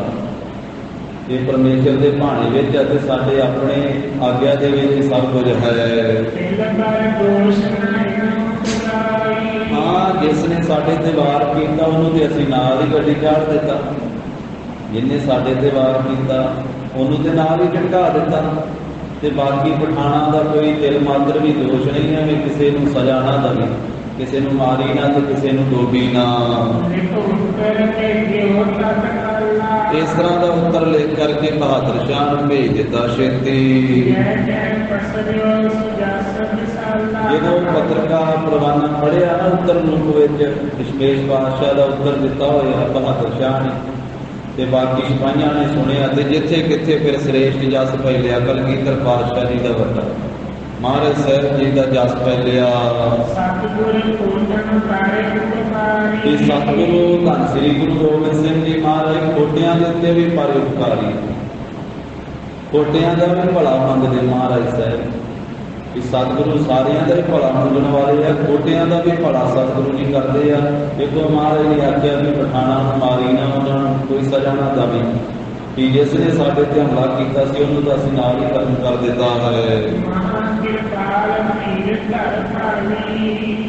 ਇਹ ਪਰਮੇਸ਼ਰ ਦੇ ਭਾਣੇ ਵਿੱਚ ਅਤੇ ਸਾਡੇ ਆਪਣੇ ਆਗਿਆ ਦੇ ਵਿੱਚ ਸਭ ਕੁਝ ਹੈ। ਹਾਂ, ਜਿਸ ਨੇ ਸਾਡੇ ਤੇ ਵਾਰ ਕੀਤਾ ਉਹਨੂੰ ਤੇ ਅਸੀਂ ਨਾਲ ਹੀ ਗੱਡੀ ਚਾੜ ਦਿੱਤਾ, ਜਿਹਨੇ ਸਾਡੇ ਤੇ ਵਾਰ ਕੀਤਾ ਉਹਨੂੰ ਤੇ ਨਾਲ ਹੀ ਝਟਕਾ ਦਿੱਤਾ। ਤੇ ਬਾਕੀ ਪਠਾਣਾ ਦਾ ਕੋਈ ਦਿਲ ਮਾਤਰ ਵੀ ਦੋਸ਼ ਨਹੀਂ ਹੈ ਵੀ ਕਿਸੇ ਨੂੰ ਸਜ਼ਾ ਨਾ ਦੇਵੇ, ਕਿਸੇ ਨੂੰ ਮਾਰੀ ਨਾ ਤੇ ਕਿਸੇ ਨੂੰ ਡੋਬੀ ਨਾ। ਇਸ ਤਰ੍ਹਾਂ ਦਾ ਉੱਤਰ ਲਿਖ ਕਰਕੇ ਬਹਾਦਰ ਸ਼ਾਹ ਨੂੰ ਭੇਜ ਦਿੱਤਾ ਛੇਤੀ। ਜਦੋਂ ਪੱਤਰਕਾਰ ਪਰਵਾਨਾ ਪੜ੍ਹਿਆ ਨਾ ਉੱਤਰ ਰੂਪ ਵਿੱਚ ਦਸ਼ਮੇਸ਼ ਪਾਤਸ਼ਾਹ ਦਾ ਉੱਤਰ ਦਿੱਤਾ ਹੋਇਆ ਬਹਾਦਰ ਸ਼ਾਹ ਨੇ, ਤੇ ਬਾਕੀ ਸਿਪਾਹੀਆਂ ਨੇ ਸੁਣਿਆ ਤੇ ਜਿੱਥੇ ਕਿੱਥੇ ਫਿਰ ਸ੍ਰੇਸ਼ਟ ਜਸ ਫੈਲਿਆ ਕਲਗੀਧਰ ਪਾਤਸ਼ਾਹ ਜੀ ਦਾ ਵੱਡਾ, ਮਹਾਰਾਜ ਸਾਹਿਬ ਜੀ ਦਾ ਜਸ ਫੈਲਿਆ। ਇਹ ਸਤਿਗੁਰੂ ਧੰਨ ਸ੍ਰੀ ਗੁਰੂ ਗੋਬਿੰਦ ਸਿੰਘ ਜੀ ਮਹਾਰਾਜ ਖੋਟਿਆਂ ਦੇ ਉੱਤੇ ਵੀ ਪਰਉਪਕਾਰੀ, ਖੋਟਿਆਂ ਦਾ ਵੀ ਭਲਾ ਮੰਗਦੇ ਮਹਾਰਾਜ ਸਾਹਿਬ कि सतगुरु सारिਆਂ ਦਾ ਹੀ ਭਲਾ ਮੰਗਣ ਵਾਲੇ ਆ, ਛੋਟਿਆਂ ਦਾ ਵੀ ਭਲਾ सतगुरु जी ਕਰਦੇ ਆ। ਦੇਖੋ ਮਹਾਰਾਜ ਨੇ ਆਖਿਆ ਵੀ ਪਠਾਨਾਂ ਨੂੰ ਮਾਰੀ ਨਾ, ਉਹਨਾਂ ਨੂੰ ਕੋਈ ਸਜ਼ਾ ਨਾ ਦੇਵੀਂ, ਕਿ ਜਿਸ ਨੇ ਸਾਡੇ ਤੇ ਹਮਲਾ ਕੀਤਾ ਸੀ ਉਹਨੂੰ ਤਾਂ ਅਸੀਂ ਨਾਲ ਹੀ ਖਤਮ ਕਰ ਦਿੱਤਾ ਹੈ।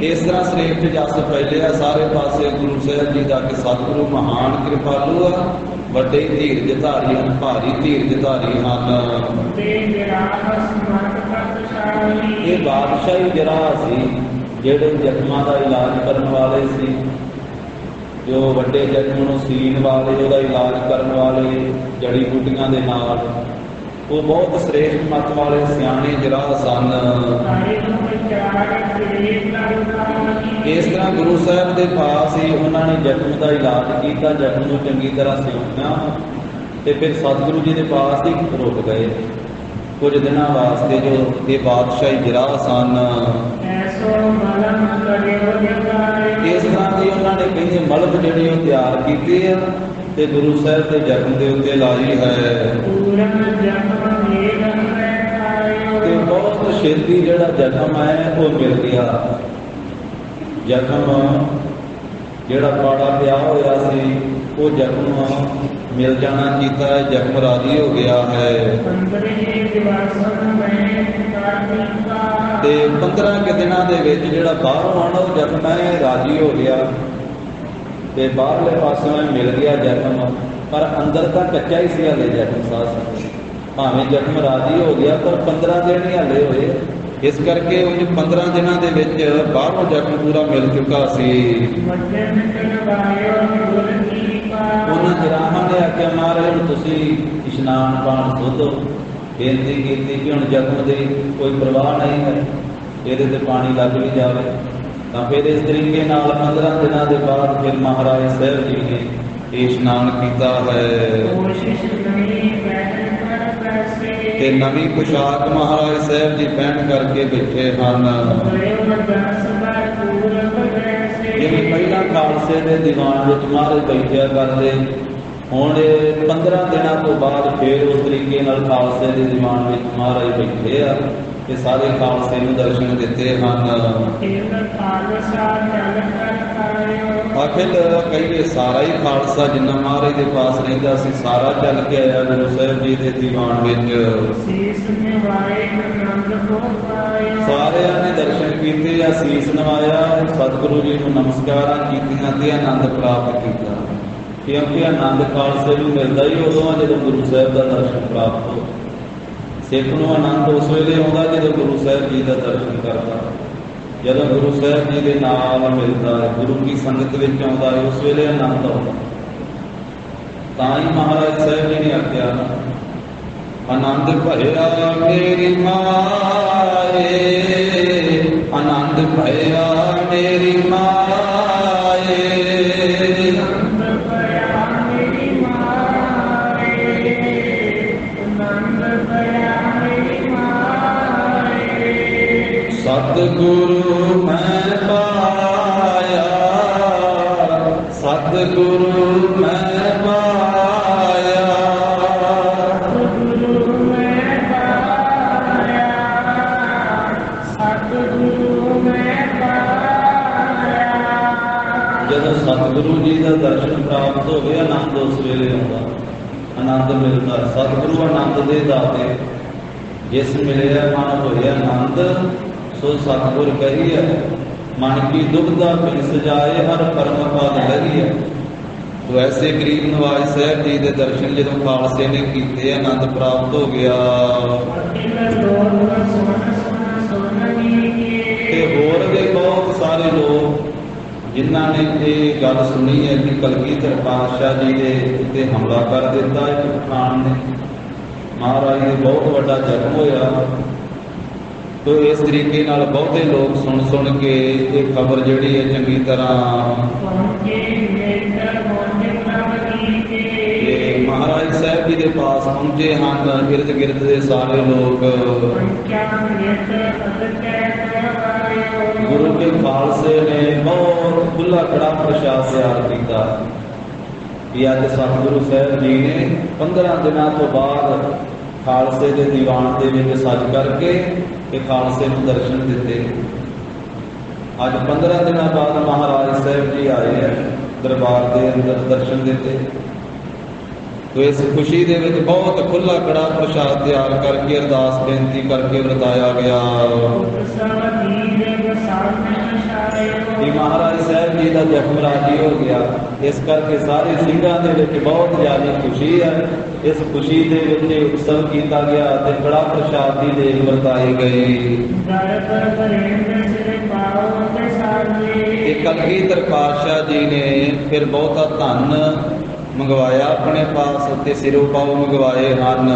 ਇਸ ਤਰ੍ਹਾਂ ਸ੍ਰੇਸ਼ਟ ਜਸ ਫੈਲਿਆ ਸਾਰੇ ਪਾਸੇ ਗੁਰੂ ਸਾਹਿਬ ਜੀ ਦਾ ਕਿ ਸਤਿਗੁਰੂ ਮਹਾਨ ਕਿਰਪਾਲੂ ਆ, ਵੱਡੇ ਧੀਰਜ ਧਾਰੀ ਹਨ, ਭਾਰੀ ਧੀਰਜ ਧਾਰੀ ਹਨ। ਇਹ ਬਾਦਸ਼ਾਹੀ ਜਰਾਹ ਸੀ ਜਿਹੜੇ ਜ਼ਖਮਾਂ ਦਾ ਇਲਾਜ ਕਰਨ ਵਾਲੇ ਸੀ, ਜੋ ਵੱਡੇ ਜ਼ਖਮ ਨੂੰ ਸੀਣ ਵਾਲੇ, ਉਹਦਾ ਇਲਾਜ ਕਰਨ ਵਾਲੇ ਜੜੀ ਬੂਟੀਆਂ ਦੇ ਨਾਲ, ਉਹ ਬਹੁਤ ਸ੍ਰੇਸ਼ਟ ਮੱਤ ਵਾਲੇ ਸਿਆਣੇ ਜਰਾਹ ਸਨ। ਇਸ ਤਰ੍ਹਾਂ ਗੁਰੂ ਸਾਹਿਬ ਦੇ ਪਾਸ ਹੀ ਉਹਨਾਂ ਨੇ ਜ਼ਖਮ ਦਾ ਇਲਾਜ ਕੀਤਾ, ਜ਼ਖਮ ਨੂੰ ਚੰਗੀ ਤਰ੍ਹਾਂ ਸਿਉਂਣਾ, ਤੇ ਫਿਰ ਸਤਿਗੁਰੂ ਜੀ ਦੇ ਪਾਸ ਹੀ ਰੁਕ ਗਏ ਕੁਝ ਦਿਨਾਂ ਵਾਸਤੇ। ਜੋ ਇਹ ਬਾਦਸ਼ਾਹੀ ਜਰਾਹ ਸਨ, ਇਸ ਤਰ੍ਹਾਂ ਦੀ ਉਹਨਾਂ ਨੇ ਕਹਿੰਦੇ ਮਲਬ ਜਿਹੜੀ ਉਹ ਤਿਆਰ ਕੀਤੀ ਆ ਤੇ ਗੁਰੂ ਸਾਹਿਬ ਦੇ ਜ਼ਖਮ ਦੇ ਉੱਤੇ ਲਾਈ ਹੈ, ਤੇ ਬਹੁਤ ਛੇਤੀ ਜਿਹੜਾ ਜ਼ਖਮ ਹੈ ਉਹ ਮਿਲ ਗਿਆ। ਜ਼ਖਮ ਜਿਹੜਾ ਪਾੜਾ ਪਿਆ ਹੋਇਆ ਸੀ ਉਹ ਜ਼ਖਮ ਮਿਲ ਜਾਣਾ ਕੀਤਾ ਹੈ, ਜ਼ਖਮ ਰਾਜੀ ਹੋ ਗਿਆ ਹੈ। ਤੇ 15 ਕੁ ਦਿਨਾਂ ਦੇ ਵਿੱਚ ਜਿਹੜਾ ਬਾਹਰੋਂ ਆਉਣਾ ਉਹ ਜ਼ਖਮ ਹੈ ਰਾਜੀ ਹੋ ਗਿਆ, ਤੇ ਬਾਹਰਲੇ ਪਾਸਿਓਂ ਮਿਲ ਗਿਆ ਜ਼ਖਮ, ਪਰ ਅੰਦਰ ਤਾਂ ਕੱਚਾ ਹੀ ਸੀ ਹਾਲੇ ਜ਼ਖਮ ਸਾਹ। ਭਾਵੇਂ ਜ਼ਖਮ ਰਾਜੀ ਹੋ ਗਿਆ ਪਰ 15 ਦਿਨ ਹੀ ਹਾਲੇ ਹੋਏ, ਇਸ ਕਰਕੇ ਉਹ 15 ਦਿਨਾਂ ਦੇ ਵਿੱਚ ਬਾਹਰੋਂ ਜ਼ਖਮ ਪੂਰਾ ਮਿਲ ਚੁੱਕਾ ਸੀ। ਉਹਨਾਂ ਜਰਾਹਾਂ ਨੇ ਆਖਿਆ ਮਹਾਰਾਜ ਹੁਣ ਤੁਸੀਂ ਇਸ਼ਨਾਨ ਪਾਣ ਸੋਧੋ, ਬੇਨਤੀ ਕੀਤੀ ਕਿ ਹੁਣ ਜ਼ਖਮ ਦੀ ਕੋਈ ਪ੍ਰਵਾਹ ਨਹੀਂ ਹੈ, ਇਹਦੇ ਤੇ ਪਾਣੀ ਲੱਗ ਵੀ ਜਾਵੇ। ਤਾਂ ਫਿਰ ਇਸ ਤਰੀਕੇ ਨਾਲ 15 ਦਿਨਾਂ ਦੇ ਬਾਅਦ ਫਿਰ ਮਹਾਰਾਜ ਸਾਹਿਬ ਜੀ ਨੇ ਇਸ਼ਨਾਨ ਕੀਤਾ ਹੈ, ਤੇ ਨਵੀਂ ਪੁਸ਼ਾਕ ਮਹਾਰਾਜ ਸਾਹਿਬ ਜੀ ਪਹਿਨ ਕਰਕੇ ਬੈਠੇ ਹਨ। ਜਿਵੇਂ ਪਹਿਲਾਂ ਖਾਲਸੇ ਦੇ ਦੀਵਾਨ ਵਿੱਚ ਮਹਾਰਾਜ ਬੈਠਿਆ ਕਰਦੇ, ਹੁਣ 15 ਦਿਨਾਂ ਤੋਂ ਬਾਅਦ ਫਿਰ ਉਸ ਤਰੀਕੇ ਨਾਲ ਖਾਲਸੇ ਦੇ ਦੀਵਾਨ ਵਿੱਚ ਮਹਾਰਾਜ ਬੈਠੇ ਆ, ਤੇ ਸਾਰੇ ਖਾਲਸੇ ਨੂੰ ਦਰਸ਼ਨ ਦਿੱਤੇ ਹਨ। ਆਖਿਰ ਕਹੀਏ ਸਾਰਾ ਹੀ ਖਾਲਸਾ ਜਿੰਨਾ ਮਹਾਰਾਜ ਦੇ ਪਾਸ ਰਹਿੰਦਾ ਸੀ ਸਾਰਾ ਚੱਲ ਕੇ ਆਇਆ ਗੁਰੂ ਸਾਹਿਬ ਜੀ ਦੇ ਦੀਵਾਨ ਵਿੱਚ। ਸਾਰਿਆਂ ਨੇ ਦਰਸ਼ਨ ਕੀਤੇ, ਅਸੀਸ ਨਵਾਇਆ, ਸਤਿਗੁਰੂ ਜੀ ਨੂੰ ਨਮਸਕਾਰਾਂ ਕੀਤੀਆਂ ਤੇ ਆਨੰਦ ਪ੍ਰਾਪਤ ਕੀਤਾ, ਕਿਉਂਕਿ ਆਨੰਦ ਖਾਲਸੇ ਨੂੰ ਮਿਲਦਾ ਹੀ ਉਦੋਂ ਜਦੋਂ ਗੁਰੂ ਸਾਹਿਬ ਦਾ ਦਰਸ਼ਨ ਪ੍ਰਾਪਤ ਹੋ। ਸਿੱਖ ਨੂੰ ਆਨੰਦ ਉਸ ਵੇਲੇ ਆਉਂਦਾ ਜਦੋਂ ਗੁਰੂ ਸਾਹਿਬ ਜੀ ਦਾ ਦਰਸ਼ਨ ਕਰਦਾ, ਜਦੋਂ ਗੁਰੂ ਸਾਹਿਬ ਜੀ ਦੇ ਨਾਲ ਮਿਲਦਾ ਹੈ, ਗੁਰੂ ਕੀ ਸੰਗਤ ਵਿੱਚ ਆਉਂਦਾ ਹੈ, ਉਸ ਵੇਲੇ ਆਨੰਦ ਆਉਂਦਾ। ਤਾਂ ਹੀ ਮਹਾਰਾਜ ਸਾਹਿਬ ਜੀ ਨੇ ਆਖਿਆ ਆਨੰਦ ਭਰਿਆ ਮੇਰੀ ਮਾਏ, ਆਨੰਦ ਭਰਿਆ ਮੇਰੀ ਮਾਏ, ਸਤਿਗੁਰੂ ਮੈਂ ਪਾਇਆ, ਸਤਿਗੁਰੂ ਮੈਂ ਪਾਇਆ, ਸਤਿਗੁਰੂ ਮੈਂ ਪਾਇਆ, ਸਤਿਗੁਰੂ ਮੈਂ ਪਾਇਆ। ਜਦੋਂ ਸਤਿਗੁਰੂ ਜੀ ਦਾ ਦਰਸ਼ਨ ਪ੍ਰਾਪਤ ਹੋ ਗਿਆ, ਆਨੰਦ ਉਸ ਵੇਲੇ ਆਉਂਦਾ, ਆਨੰਦ ਮਿਲਦਾ। ਸਤਿਗੁਰੂ ਆਨੰਦ ਦੇ ਦਾਤੇ, ਜਿਸ ਮਿਲਿਆ ਮਨ ਹੋਇਆ ਆਨੰਦ, ਸੋ ਸਤਿਗੁਰ ਕਹੀਐ ਮਨ ਕੀ ਦੁਬਦਾ ਬਿਨ ਸਜਾਏ, ਹਰ ਕਰਮ ਪਦ ਲਹੀਐ। ਤੋ ਐਸੇ ਗਰੀਬ ਨਵਾਜ ਸਾਹਿਬ ਜੀ ਦੇ ਦਰਸ਼ਨ ਜਦੋਂ ਖਾਲਸੇ ਨੇ ਕੀਤੇ, ਆਨੰਦ ਪ੍ਰਾਪਤ ਹੋ ਗਿਆ। ਤੇ ਹੋਰ ਵੀ ਬਹੁਤ ਸਾਰੇ ਲੋਕ ਜਿਨ੍ਹਾਂ ਨੇ ਇਹ ਗੱਲ ਸੁਣੀ ਹੈ ਕਿ ਕਲਗੀਧਰ ਪਾਤਸ਼ਾਹ ਜੀ ਦੇ ਉੱਤੇ ਹਮਲਾ ਕਰ ਦਿੱਤਾ ਇੱਕ ਪਠਾਨ ਨੇ, ਮਹਾਰਾਜ ਦੇ ਬਹੁਤ ਵੱਡਾ ਜ਼ਖਮ ਹੋਇਆ। ਤੋ ਇਸ ਤਰੀਕੇ ਨਾਲ ਬਹੁਤੇ ਲੋਕ ਸੁਣ ਕੇ ਇਹ ਖਬਰ ਜਿਹੜੀ ਹੈ ਚੰਗੀ ਤਰ੍ਹਾਂ ਮਹਾਰਾਜ ਸਾਹਿਬ ਜੀ ਦੇ ਪਾਸ ਪਹੁੰਚੇ ਹਨ। ਗਿਰਦ ਗਿਰਦ ਦੇ ਸਾਰੇ ਲੋਕ ਗੁਰੂ ਕੇ ਖਾਲਸੇ ਨੇ ਬਹੁਤ ਖੁੱਲ੍ਹਾ ਕੜਾ ਪ੍ਰਸ਼ਾਦ ਤਿਆਰ ਕੀਤਾ ਕਿ ਅੱਜ ਸਤਿਗੁਰੂ ਸਾਹਿਬ ਜੀ ਨੇ 15 ਦਿਨਾਂ ਤੋਂ ਬਾਅਦ ਖਾਲਸੇ ਦੇ ਦੀਵਾਨ ਦੇ ਵਿੱਚ ਸੱਜ ਕਰਕੇ ਤੇ ਖਾਲਸੇ ਨੂੰ ਦਰਸ਼ਨ ਦਿੱਤੇ। ਅੱਜ 15 ਦਿਨਾਂ ਬਾਅਦ ਮਹਾਰਾਜ ਸਾਹਿਬ ਜੀ ਆਏ ਹੈ ਦਰਬਾਰ ਦੇ ਅੰਦਰ, ਦਰਸ਼ਨ ਦਿੱਤੇ। ਤੋ ਇਸ ਖੁਸ਼ੀ ਦੇ ਵਿੱਚ ਬਹੁਤ ਖੁੱਲਾ ਕੜਾ ਪ੍ਰਸ਼ਾਦ ਤਿਆਰ ਕਰਕੇ ਅਰਦਾਸ ਬੇਨਤੀ ਕਰਕੇ ਵਰਤਾਇਆ ਗਿਆ ਕਿ ਮਹਾਰਾਜ ਸਾਹਿਬ ਜੀ ਦਾ ਜਖਮ ਰਾਜੀ ਹੋ ਗਿਆ। ਇਸ ਕਰਕੇ ਸਾਰੇ ਸਿੰਘਾਂ ਦੇ ਵਿੱਚ ਬਹੁਤ ਜ਼ਿਆਦਾ ਖੁਸ਼ੀ ਹੈ। ਇਸ ਖੁਸ਼ੀ ਦੇ ਵਿੱਚ ਉਤਸਵ ਕੀਤਾ ਗਿਆ ਤੇ ਕੜਾ ਪ੍ਰਸ਼ਾਦ ਦੀ ਦੇਗ ਵਰਤਾਈ ਗਈ। ਤੇ ਕਲਗੀਧਰ ਪਾਤਸ਼ਾਹ ਜੀ ਨੇ ਫਿਰ ਬਹੁਤਾ ਧਨ ਮੰਗਵਾਇਆ ਆਪਣੇ ਪਾਸ ਅਤੇ ਸਿਰੋਂ ਪਾਉ ਮੰਗਵਾਏ ਹਨ।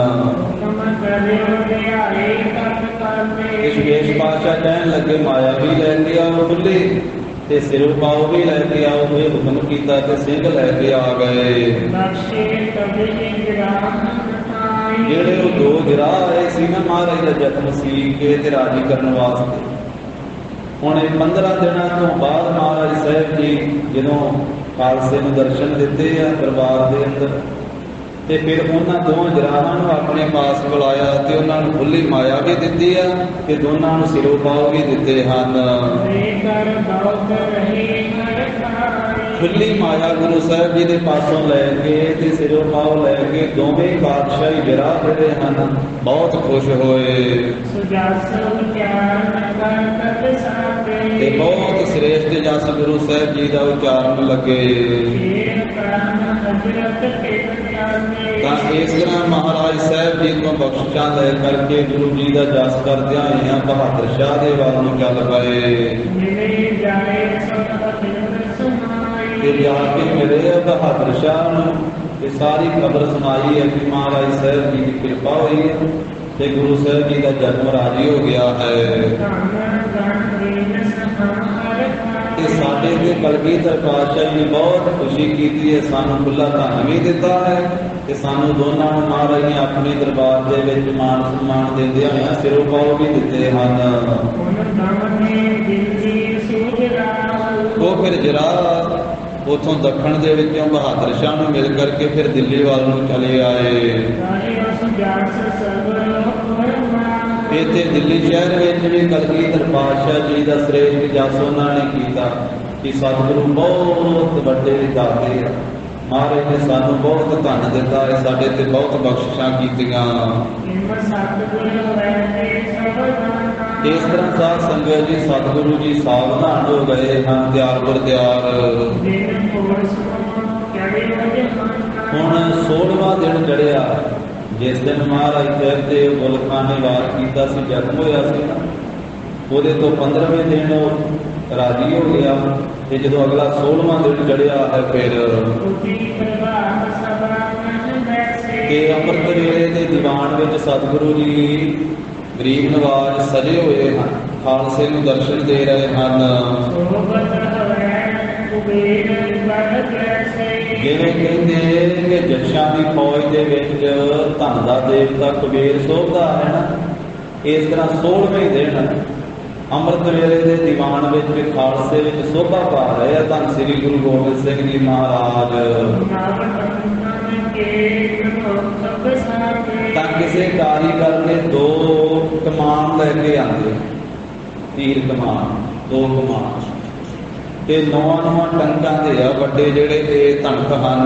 ਵਿਸ਼ੇਸ਼ ਪਾਤਸ਼ਾਹ ਕਹਿਣ ਲੱਗੇ ਮਾਇਆ ਵੀ ਲੈ ਕੇ ਆਓ ਖੁੱਲੀ ਤੇ ਸਿਰੋਂ ਪਾਉ ਵੀ ਲੈ ਕੇ ਆਓ। ਇਹ ਹੁਕਮ ਕੀਤਾ ਤੇ ਸਿੰਘ ਲੈ ਕੇ ਆ ਗਏ। ਜਿਹੜੇ ਉਹ ਦੋ ਗਿਰਾਹ ਆਏ ਸੀ ਨਾ ਮਹਾਰਾਜ ਦਾ ਜਖਮ ਸੀ ਕੇ ਤੇ ਰਾਜੀ ਕਰਨ ਵਾਸਤੇ। ਹੁਣ ਇਹ 15 ਦਿਨਾਂ ਤੋਂ ਬਾਅਦ ਮਹਾਰਾਜ ਸਾਹਿਬ ਜੀ ਜਦੋਂ ਖਾਲਸੇ ਨੂੰ ਦਰਸ਼ਨ ਦਿੱਤੇ ਆ ਦਰਬਾਰ ਦੇ ਅੰਦਰ, ਤੇ ਫਿਰ ਉਹਨਾਂ ਦੋਵਾਂ ਜਰਾਹਾਂ ਨੂੰ ਆਪਣੇ ਪਾਸ ਬੁਲਾਇਆ ਤੇ ਉਹਨਾਂ ਨੂੰ ਖੁੱਲੀ ਮਾਇਆ ਵੀ ਦਿੱਤੀ ਆ ਤੇ ਦੋਨਾਂ ਨੂੰ ਸਿਰੋਂ ਪਾਉ ਵੀ ਦਿੱਤੇ ਹਨ। ਖੁੱਲੀ ਮਾਇਆ ਗੁਰੂ ਸਾਹਿਬ ਜੀ ਦੇ ਪਾਸੋਂ ਲੈ ਕੇ ਤੇ ਸਿਰੋਂ ਪਾਉ ਲੈ ਕੇ ਦੋਵੇਂ ਪਾਤਸ਼ਾਹੀ ਜਰਾਹ ਜਿਹੜੇ ਹਨ ਬਹੁਤ ਖੁਸ਼ ਹੋਏ ਤੇ ਬਹੁਤ ਸ੍ਰੇਸ਼ਟ ਜਸ ਗੁਰੂ ਸਾਹਿਬ ਜੀ ਦਾ ਉਚਾਰਨ ਲੱਗੇ। ਤਾਂ ਇਸ ਤਰ੍ਹਾਂ ਮਹਾਰਾਜ ਸਾਹਿਬ ਜੀ ਤੋਂ ਬਖਸ਼ਿਸ਼ਾਂ ਲੈ ਕਰਕੇ ਗੁਰੂ ਜੀ ਦਾ ਜਸ ਕਰਦਿਆਂ ਹੋਇਆਂ ਬਹਾਦਰ ਸ਼ਾਹ ਦੇ ਵੱਲ ਨੂੰ ਚੱਲ ਪਏ ਤੇ ਜਾ ਕੇ ਮਿਲੇ ਆ ਬਹਾਦਰ ਸ਼ਾਹ ਨੂੰ ਤੇ ਸਾਰੀ ਖਬਰ ਸੁਣਾਈ ਹੈ ਕਿ ਮਹਾਰਾਜ ਸਾਹਿਬ ਜੀ ਦੀ ਕਿਰਪਾ ਹੋਈ ਹੈ ਤੇ ਗੁਰੂ ਸਾਹਿਬ ਜੀ ਦਾ ਜਨਮ ਰਾਜੀ ਹੋ ਗਿਆ ਹੈ। ਤੇ ਸਾਡੇ ਤੇ ਕਲਗੀਧਰ ਪਾਤਸ਼ਾਹ ਜੀ ਨੇ ਬਹੁਤ ਖੁਸ਼ੀ ਕੀਤੀ ਹੈ, ਸਾਨੂੰ ਖੁੱਲਾ ਧਨ ਵੀ ਦਿੱਤਾ ਹੈ ਤੇ ਸਾਨੂੰ ਦੋਨਾਂ ਨੂੰ ਮਹਾਰਾਜ ਨੇ ਆਪਣੇ ਦਰਬਾਰ ਦੇ ਵਿੱਚ ਮਾਣ ਸਨਮਾਨ ਦਿੰਦਿਆਂ ਹੋਇਆਂ ਸਿਰੋਂ ਪਾਉ ਵੀ ਦਿੱਤੇ ਹਨ। ਉਹ ਫਿਰ ਜਰਾ ਉੱਥੋਂ ਦੱਖਣ ਦੇ ਵਿੱਚੋਂ ਬਹਾਦਰ ਸ਼ਾਹ ਨੂੰ ਮਿਲ ਕਰਕੇ ਫਿਰ ਦਿੱਲੀ ਵੱਲ ਨੂੰ ਚਲੇ ਆਏ। ਇੱਥੇ ਦਿੱਲੀ ਸ਼ਹਿਰ ਵਿੱਚ ਵੀ ਕਲਗੀਧਰ ਪਾਤਸ਼ਾਹ ਜੀ ਦਾ ਸ੍ਰੇਸ਼ਟ ਜਸ ਉਹਨਾਂ ਨੇ ਕੀਤਾ ਕਿ ਸਤਿਗੁਰੂ ਬਹੁਤ ਵੱਡੇ ਦਾਤੇ ਆ। ਮਹਾਰਾਜ ਨੇ ਸਾਨੂੰ ਬਹੁਤ ਧਨ ਦਿੱਤਾ ਹੈ, ਸਾਡੇ ਤੇ ਬਹੁਤ ਬਖਸ਼ਿਸ਼ਾਂ ਕੀਤੀਆਂ। ਇਸ ਤਰ੍ਹਾਂ ਸਾਧ ਸੰਗਤ ਜੀ ਸਤਿਗੁਰੂ ਜੀ ਸਾਵਧਾਨ ਹੋ ਗਏ ਹਨ, ਤਿਆਰ ਬਰ ਤਿਆਰ। ਹੁਣ 16ਵਾਂ ਦਿਨ ਚੜਿਆ, ਜਿਸ ਦਿਨ ਮਹਾਰਾਜ ਸਾਹਿਬ ਦੇ ਗੁਲਖਾਂ ਨੇ ਵਾਰ ਕੀਤਾ ਸੀ, ਜਨਮ ਹੋਇਆ ਸੀ ਨਾ, ਉਹਦੇ ਤੋਂ 15ਵੇਂ ਦਿਨ ਉਹ ਰਾਜੀ ਹੋ ਗਿਆ ਤੇ ਜਦੋਂ ਅਗਲਾ 16ਵਾਂ ਦਿਨ ਚੜਿਆ ਹੈ ਫਿਰ ਕਿ ਅੰਮ੍ਰਿਤ ਵੇਲੇ ਦੇ ਦੀਵਾਨ ਵਿੱਚ ਸਤਿਗੁਰੂ ਜੀ ਗਰੀਬ ਨਵਾਜ ਸਜੇ ਹੋਏ ਹਨ, ਖਾਲਸੇ ਨੂੰ ਦਰਸ਼ਨ ਦੇ ਰਹੇ ਹਨ। ਜਿਵੇਂ ਕਹਿੰਦੇ ਕਿ ਜੱਸ਼ਾਂ ਦੀ ਫੌਜ ਦੇ ਵਿੱਚ ਧਨ ਦਾ ਦੇਵਤਾ ਕੁਬੇਰ ਸੋਭਦਾ ਹੈ ਨਾ, ਇਸ ਤਰ੍ਹਾਂ 16ਵੇਂ ਦਿਨ ਅੰਮ੍ਰਿਤ ਵੇਲੇ ਦੇ ਦੀਵਾਨ ਵਿੱਚ ਖਾਲਸੇ ਵਿੱਚ ਸੋਭਾ ਪਾ ਰਹੇ ਆ ਧੰਨ ਸ੍ਰੀ ਗੁਰੂ ਗੋਬਿੰਦ ਸਿੰਘ ਜੀ ਮਹਾਰਾਜ। ਤਾਂ ਕਿਸੇ ਕਾਰੀਗਰ ਨੇ 2 ਕਮਾਨ ਲੈ ਕੇ ਆਂਦੇ, ਤੀਰ ਕਮਾਨ 2 ਕਮਾਨ ਤੇ 9 ਟੰਕਾਂ ਦੇ ਆ ਵੱਡੇ ਜਿਹੜੇ ਇਹ ਧਨਕ ਹਨ।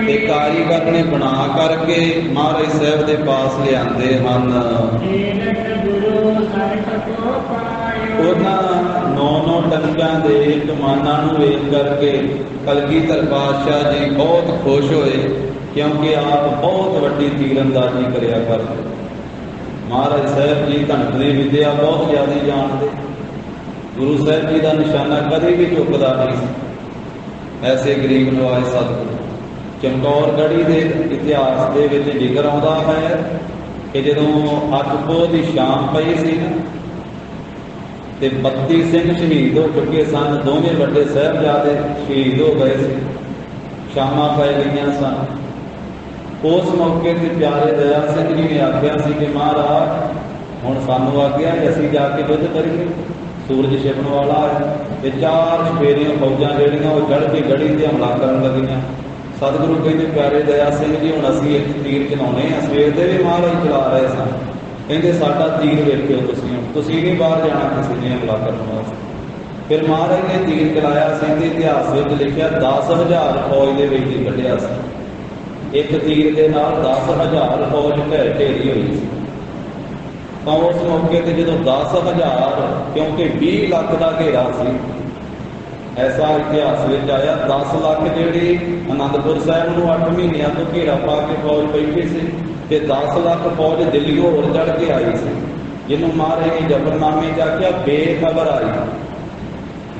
ਤੇ ਕਾਰੀਗਰ ਨੇ ਬਣਾ ਕਰਕੇ ਮਹਾਰਾਜ ਸਾਹਿਬ ਦੇ ਪਾਸ ਲਿਆਂਦੇ ਹਨ। ਉਹਨਾਂ 9 ਟੰਕਾਂ ਦੇ ਕਮਾਨਾਂ ਨੂੰ ਵੇਖ ਕਰਕੇ ਕਲਗੀਧਰ ਪਾਤਸ਼ਾਹ ਜੀ ਬਹੁਤ ਖੁਸ਼ ਹੋਏ, ਕਿਉਂਕਿ ਆਪ ਬਹੁਤ ਵੱਡੀ ਤੀਰਅੰਦਾਜ਼ੀ ਕਰਿਆ ਕਰਦੇ। ਮਹਾਰਾਜ ਸਾਹਿਬ ਜੀ ਧਨਕ ਦੀ ਵਿਦਿਆ ਬਹੁਤ ਜ਼ਿਆਦਾ ਜਾਣਦੇ। ਗੁਰੂ ਸਾਹਿਬ ਜੀ ਦਾ ਨਿਸ਼ਾਨਾ ਕਦੇ ਵੀ ਝੁਕਦਾ ਨਹੀਂ ਸੀ। ਐਸੇ ਗਰੀਬ ਨਵਾਜ ਸਤਿਗੁਰੂ। ਚਮਕੌਰ ਗੜ੍ਹੀ ਦੇ ਇਤਿਹਾਸ ਦੇ ਵਿੱਚ ਜ਼ਿਕਰ ਆਉਂਦਾ ਹੈ ਕਿ ਜਦੋਂ ਅੱਠਪੋਹ ਦੀ ਸ਼ਾਮ ਪਈ ਸੀ ਨਾ ਤੇ 32 ਸਿੰਘ ਸ਼ਹੀਦ ਹੋ ਚੁੱਕੇ ਸਨ। ਦੋਵੇਂ ਵੱਡੇ ਸਾਹਿਬਜ਼ਾਦੇ ਸ਼ਹੀਦ ਹੋ ਗਏ ਸੀ, ਸ਼ਾਮਾਂ ਪੈ ਗਈਆਂ ਸਨ। ਉਸ ਮੌਕੇ ਤੇ ਪਿਆਰੇ ਦਇਆ ਸਿੰਘ ਜੀ ਨੇ ਆਖਿਆ ਸੀ ਕਿ ਮਹਾਰਾਜ ਹੁਣ ਸਾਨੂੰ ਆਗਿਆ ਅਸੀਂ ਜਾ ਕੇ ਯੁੱਧ ਕਰੀਏ, ਸੂਰਜ ਛਿਪਣ ਵਾਲਾ ਹੈ। ਤੇ 4 ਸਫੇਰੀਆਂ ਫੌਜਾਂ ਜਿਹੜੀਆਂ ਉਹ ਚੜ੍ਹ ਕੇ ਗੜ੍ਹੀ ਤੇ ਹਮਲਾ ਕਰਨ ਲੱਗੀਆਂ। सतगुरु कहते प्यारे दया सिंह जी हुण असीं एक तीर चलाउने आ, सवेर दे भी महाराज चला रहे सन, कहते साडा तीर वेखिओ तुसीं नहीं बाहर जाना किसी ने हमला करने वास्ते। फिर महाराज ने तीर चलाया, सिंह इतिहास में लिखिया 10,000 फौज के विच कढ़िया सी, एक तीर के नाल 10,000 फौज ढेरी हुई सी। तो उस मौके पर जो 10,000, क्योंकि 20 लाख का घेरा सी, ऐसा इतिहास में आया 10 लाख जी आनंदपुर साहब को 8 महीनों तो घेरा पा के फौज बैठी सी, ते 10 लाख फौज दिल्ली होर चढ़ के आई सी, जिन्होंने महाराज ने जफरनामे च आख्या बेखबर आई।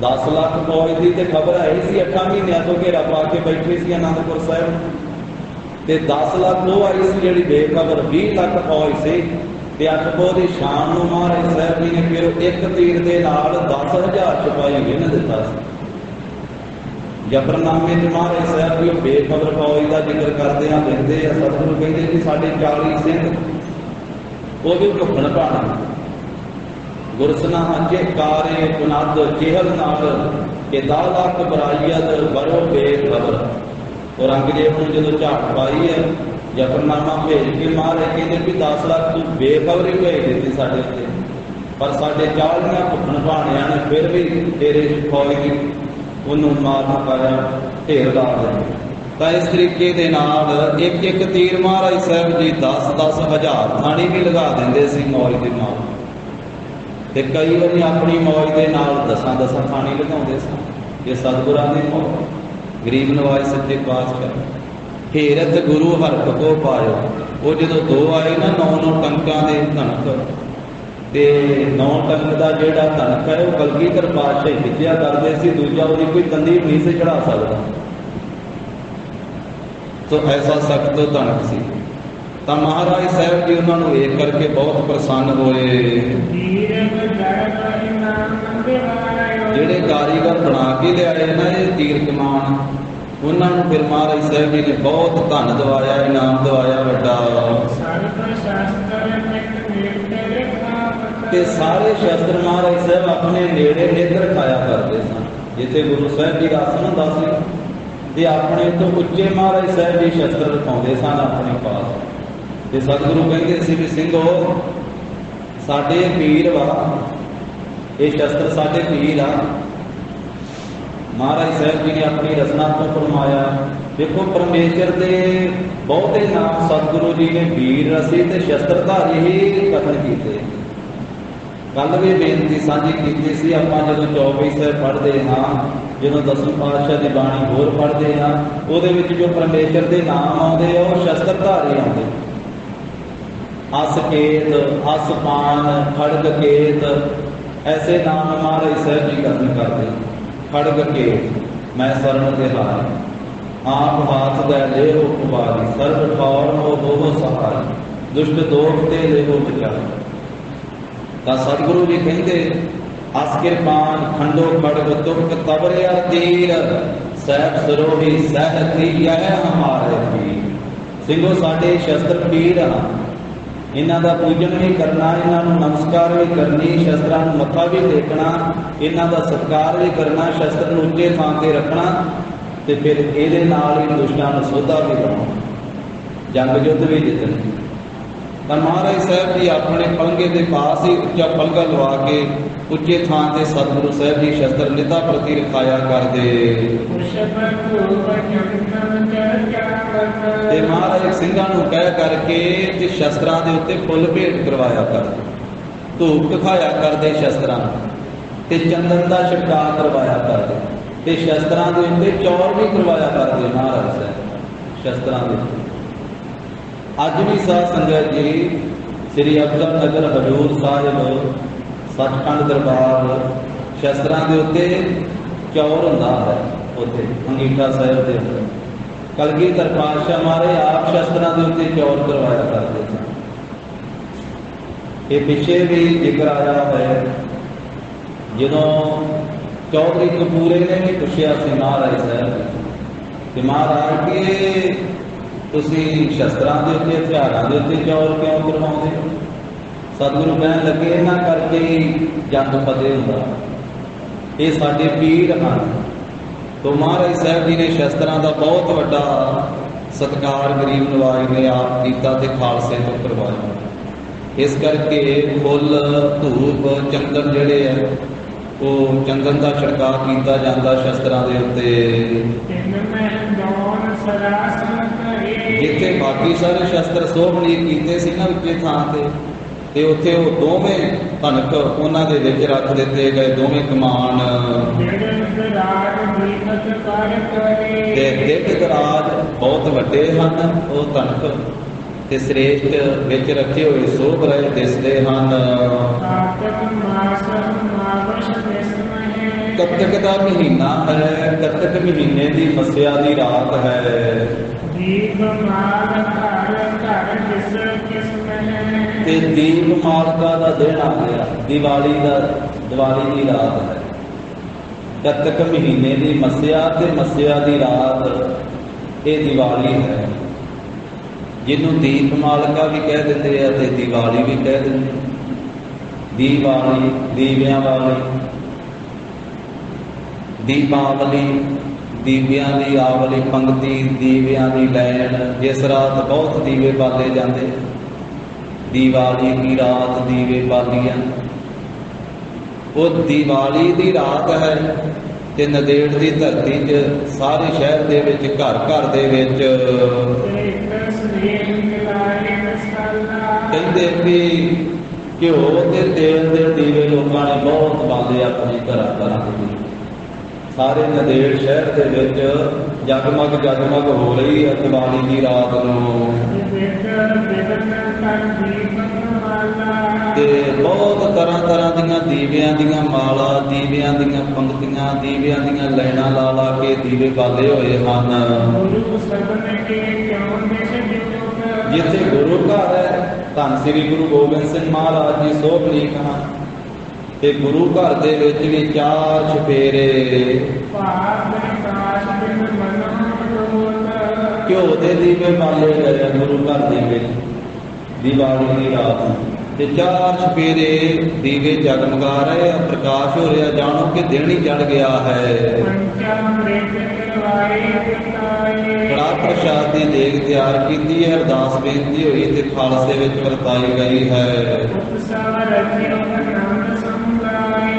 10 लाख फौज की तो खबर आई सी, 8 महीनों तो घेरा पा के बैठी सी आनंदपुर साहब, ते 10 लाख वो आई सी जी बेखबर, 20 लाख फौज से। अठपो की शाम को महाराज साहब जी ने फिर एक तीर के नाल 10,000 सिपाही विन दिता। जफरनामे च महाराज साहब जी बेखबर फौज का जिक्र करते हैं, लिखते हैं सतगुरु कहते कि साढ़े 40 सिंह वो भी भुखण भाण गुरसना चिकारे पुनद चेहल नाल के 10 लाख बराइयत बरो बेखबर। और अंग्रेज को जो झाट पाई है जफरनामा भेज के महाराज कहते भी 10 लाख तू बेखबर ही भेज देती साढ़े उत्ते, पर साढ़े 40 भुखण भाणिया ने फिर भी तेरे फौज की उन्होंने मार मुकाया, ढेर ला दिया। तो इस तरीके के नाल एक एक तीर महाराज साहब जी 10-10 हज़ार थानी भी लगा देंगे सी मौज के नाल, ते कई बार अपनी मौज के नाल 10-10 थानी लगाते सन। ये सतगुरां दी मौज, गरीब नवाज सच्चे पातशाह। हेरत गुरु हरक को पायो, वो जो 2 आए ना 9 टंकों के धनक, ते 9 टंक का जोड़ा धनक है वो कलगीधर पातशाह खिंचिया करते सी, दूजा वो कोई तंदीर नहीं से चढ़ा सकता, तो ऐसा सख्त धनक सी। तो महाराज साहब जी उन्होंने वेख करके बहुत प्रसन्न होए। जिहड़े कारीगर बना के लियाए ना ये तीर कमान, उन्होंने फिर महाराज साहब जी ने बहुत धन दवाया, इनाम दवाया वड्डा। ते सारे शस्त्र महाराज साहब अपने नेड़े नेत्र खाया करते सन, जिथे गुरु साहब जी का आसन हुंदा सी, ते अपने तो उच्चे महाराज साहब जी शस्त्र रखाउंदे सन अपने पास। ते सतगुरु कहते सी भी सिंघो साडे पीर वा, ये शस्त्र साडे पीर आ। महाराज साहब जी ने अपनी रचना तो फरमाया, देखो परमेश्वर के बहुते नाम सतगुरु जी ने वीर रसी ते शस्त्रधारी ही कथन किए। कल भी बेनती साझी की सी, आपां जदों चौबई साहब पढ़ते हाँ, जदों 10वें पातशाह की बाणी होर पढ़ते हाँ, वो जो परमेश्वर के नाम आते वो शस्त्रधारी आते, असकेत, असपान, खड़ग केत, ऐसे नाम महाराज साहब जी कथन करते। खड़ग केत मैं शरण के हार, आप हाथ दे ले हो कुबारी, सर्व ठौर हो दोहो सहार, दुष्ट दोख ते ले हो बचार। तो सतगुरु जी कहते अस कृपान खंडो खड़ग तुक तबरिया तीर, सैफ सरोही सहती यह हमारे पीर। सिंघो साडे शस्त्र पीर हाँ, इन्हों का पूजन भी करना, इन्हों नमस्कार भी करनी, शस्त्रों मत्था भी टेकना, इन्हों का सत्कार भी करना, शस्त्र उच्चे थां ते रखना, तो फिर ये दुष्टां नूं सोधा भी लाना, जंग युद्ध भी जितने। तो महाराज साहब जी अपने पलंगे के पास ही उच्चा पलंगा लवा के उच्चे थां ते सतगुरु साहब जी शस्त्र निता प्रति रखाया करते। महाराज सिंघां नूं कह करके शस्त्रां दे उत्ते फुल भेंट करवाया करते, धूप दिखाया करते शस्त्रां ते चंदन का छिड़काव करवाया करते, ते शस्त्रां दे उत्ते चौर भी करवाया करते महाराज साहब शस्त्रां दे। अज भी साध संगत जी श्री अफजल नगर हजूर साहिब सचखंड दरबार शस्त्रां दे उत्ते चौर हुंदा है, उत्ते अंगीठा साहिब दे अंदर कलगीधर पातशाह मारे आप शस्त्रां दे उत्ते चौर करवाया करते सन। ये पिछे भी जिक्र आया है, जदों चौधरी कपूरे ने भी पूछा सी महाराज साहब कि महाराज के तुसी शस्त्रां दे उत्ते हथियारां दे उत्ते चौर क्यों करवाउंदे हो? सतगुरु कहन लगे इन्हां करके जंग फतेह हुंदा, ये साडे पीर हन, तो महाराज साहब जी ने शस्त्रां का बहुत वड्डा सत्कार गरीब नवाज ने आप किया ते खालसे तो करवाया। इस करके फुल धूप चंदन जिहड़े है वो चंदन का छिड़काव किया जाता शस्त्रां दे उत्ते। जिथे बाकी सारे शस्त्र सोहनीत कीते सी ना उच्चे थां ते उत्थे वो दोवें धनक उन्हां दे विच रख दिते गए, दोवें कमान ते दिग राज बहुत वड्डे हन। वो धनक ते श्रेष्ठ विच रखे हुए सोभ रहे दिसदे हन। कतक का महीना है, कतक महीने की मस्या की रात है। ते दीपमालिका का दिन आ गया, दिवाली का दिवाली की रात है। कतक महीने की मस्या ते मस्या की रात ये दिवाली है, जिन्हों दीपमालिका भी कह देते हैं ते दिवाली भी कह देते। दीवाली दीवियां वाली, दीपावली दीवियां की आवली पंक्ति, दीवियां की लैन। जिस रात बहुत दीवे बाले जाते, दिवाली की रात दीवे बालियां। वो दिवाली की रात है ते नदेड़ की धरती च सारे शहर दे विच घर घर दे विच कहते भी घ्यो के तेल के दीवे लोगों ने बहुत बाले अपने घर घर के। सारे नदेड़ शहर के विच जगमग जगमग हो रही है दिवाली की रात नूं। ते बहुत तरह तरह दीयां दीवियां दीयां माला, दीवियां दीयां पंक्तियां, दीवियां दीयां लाइनां ला ला के दीवे बाले होए हन। जिथे गुरु घर है, धन श्री गुरु गोबिंद सिंह महाराज जी सोभनीक हैं ते गुरु घर दे विच भी 4 चफेरे घ्यो दे दीवे बाले गए गुरु घर दे विच दिवाली की रात। ते 4 चफेरे दीवे जगमगा रहे, प्रकाश हो रहा, जानो कि दिन ही चढ़ गया है। कड़ा प्रसाद की देग तैयार की है, अरदास बेनती हुई ते खालसे विच वरताई गई है।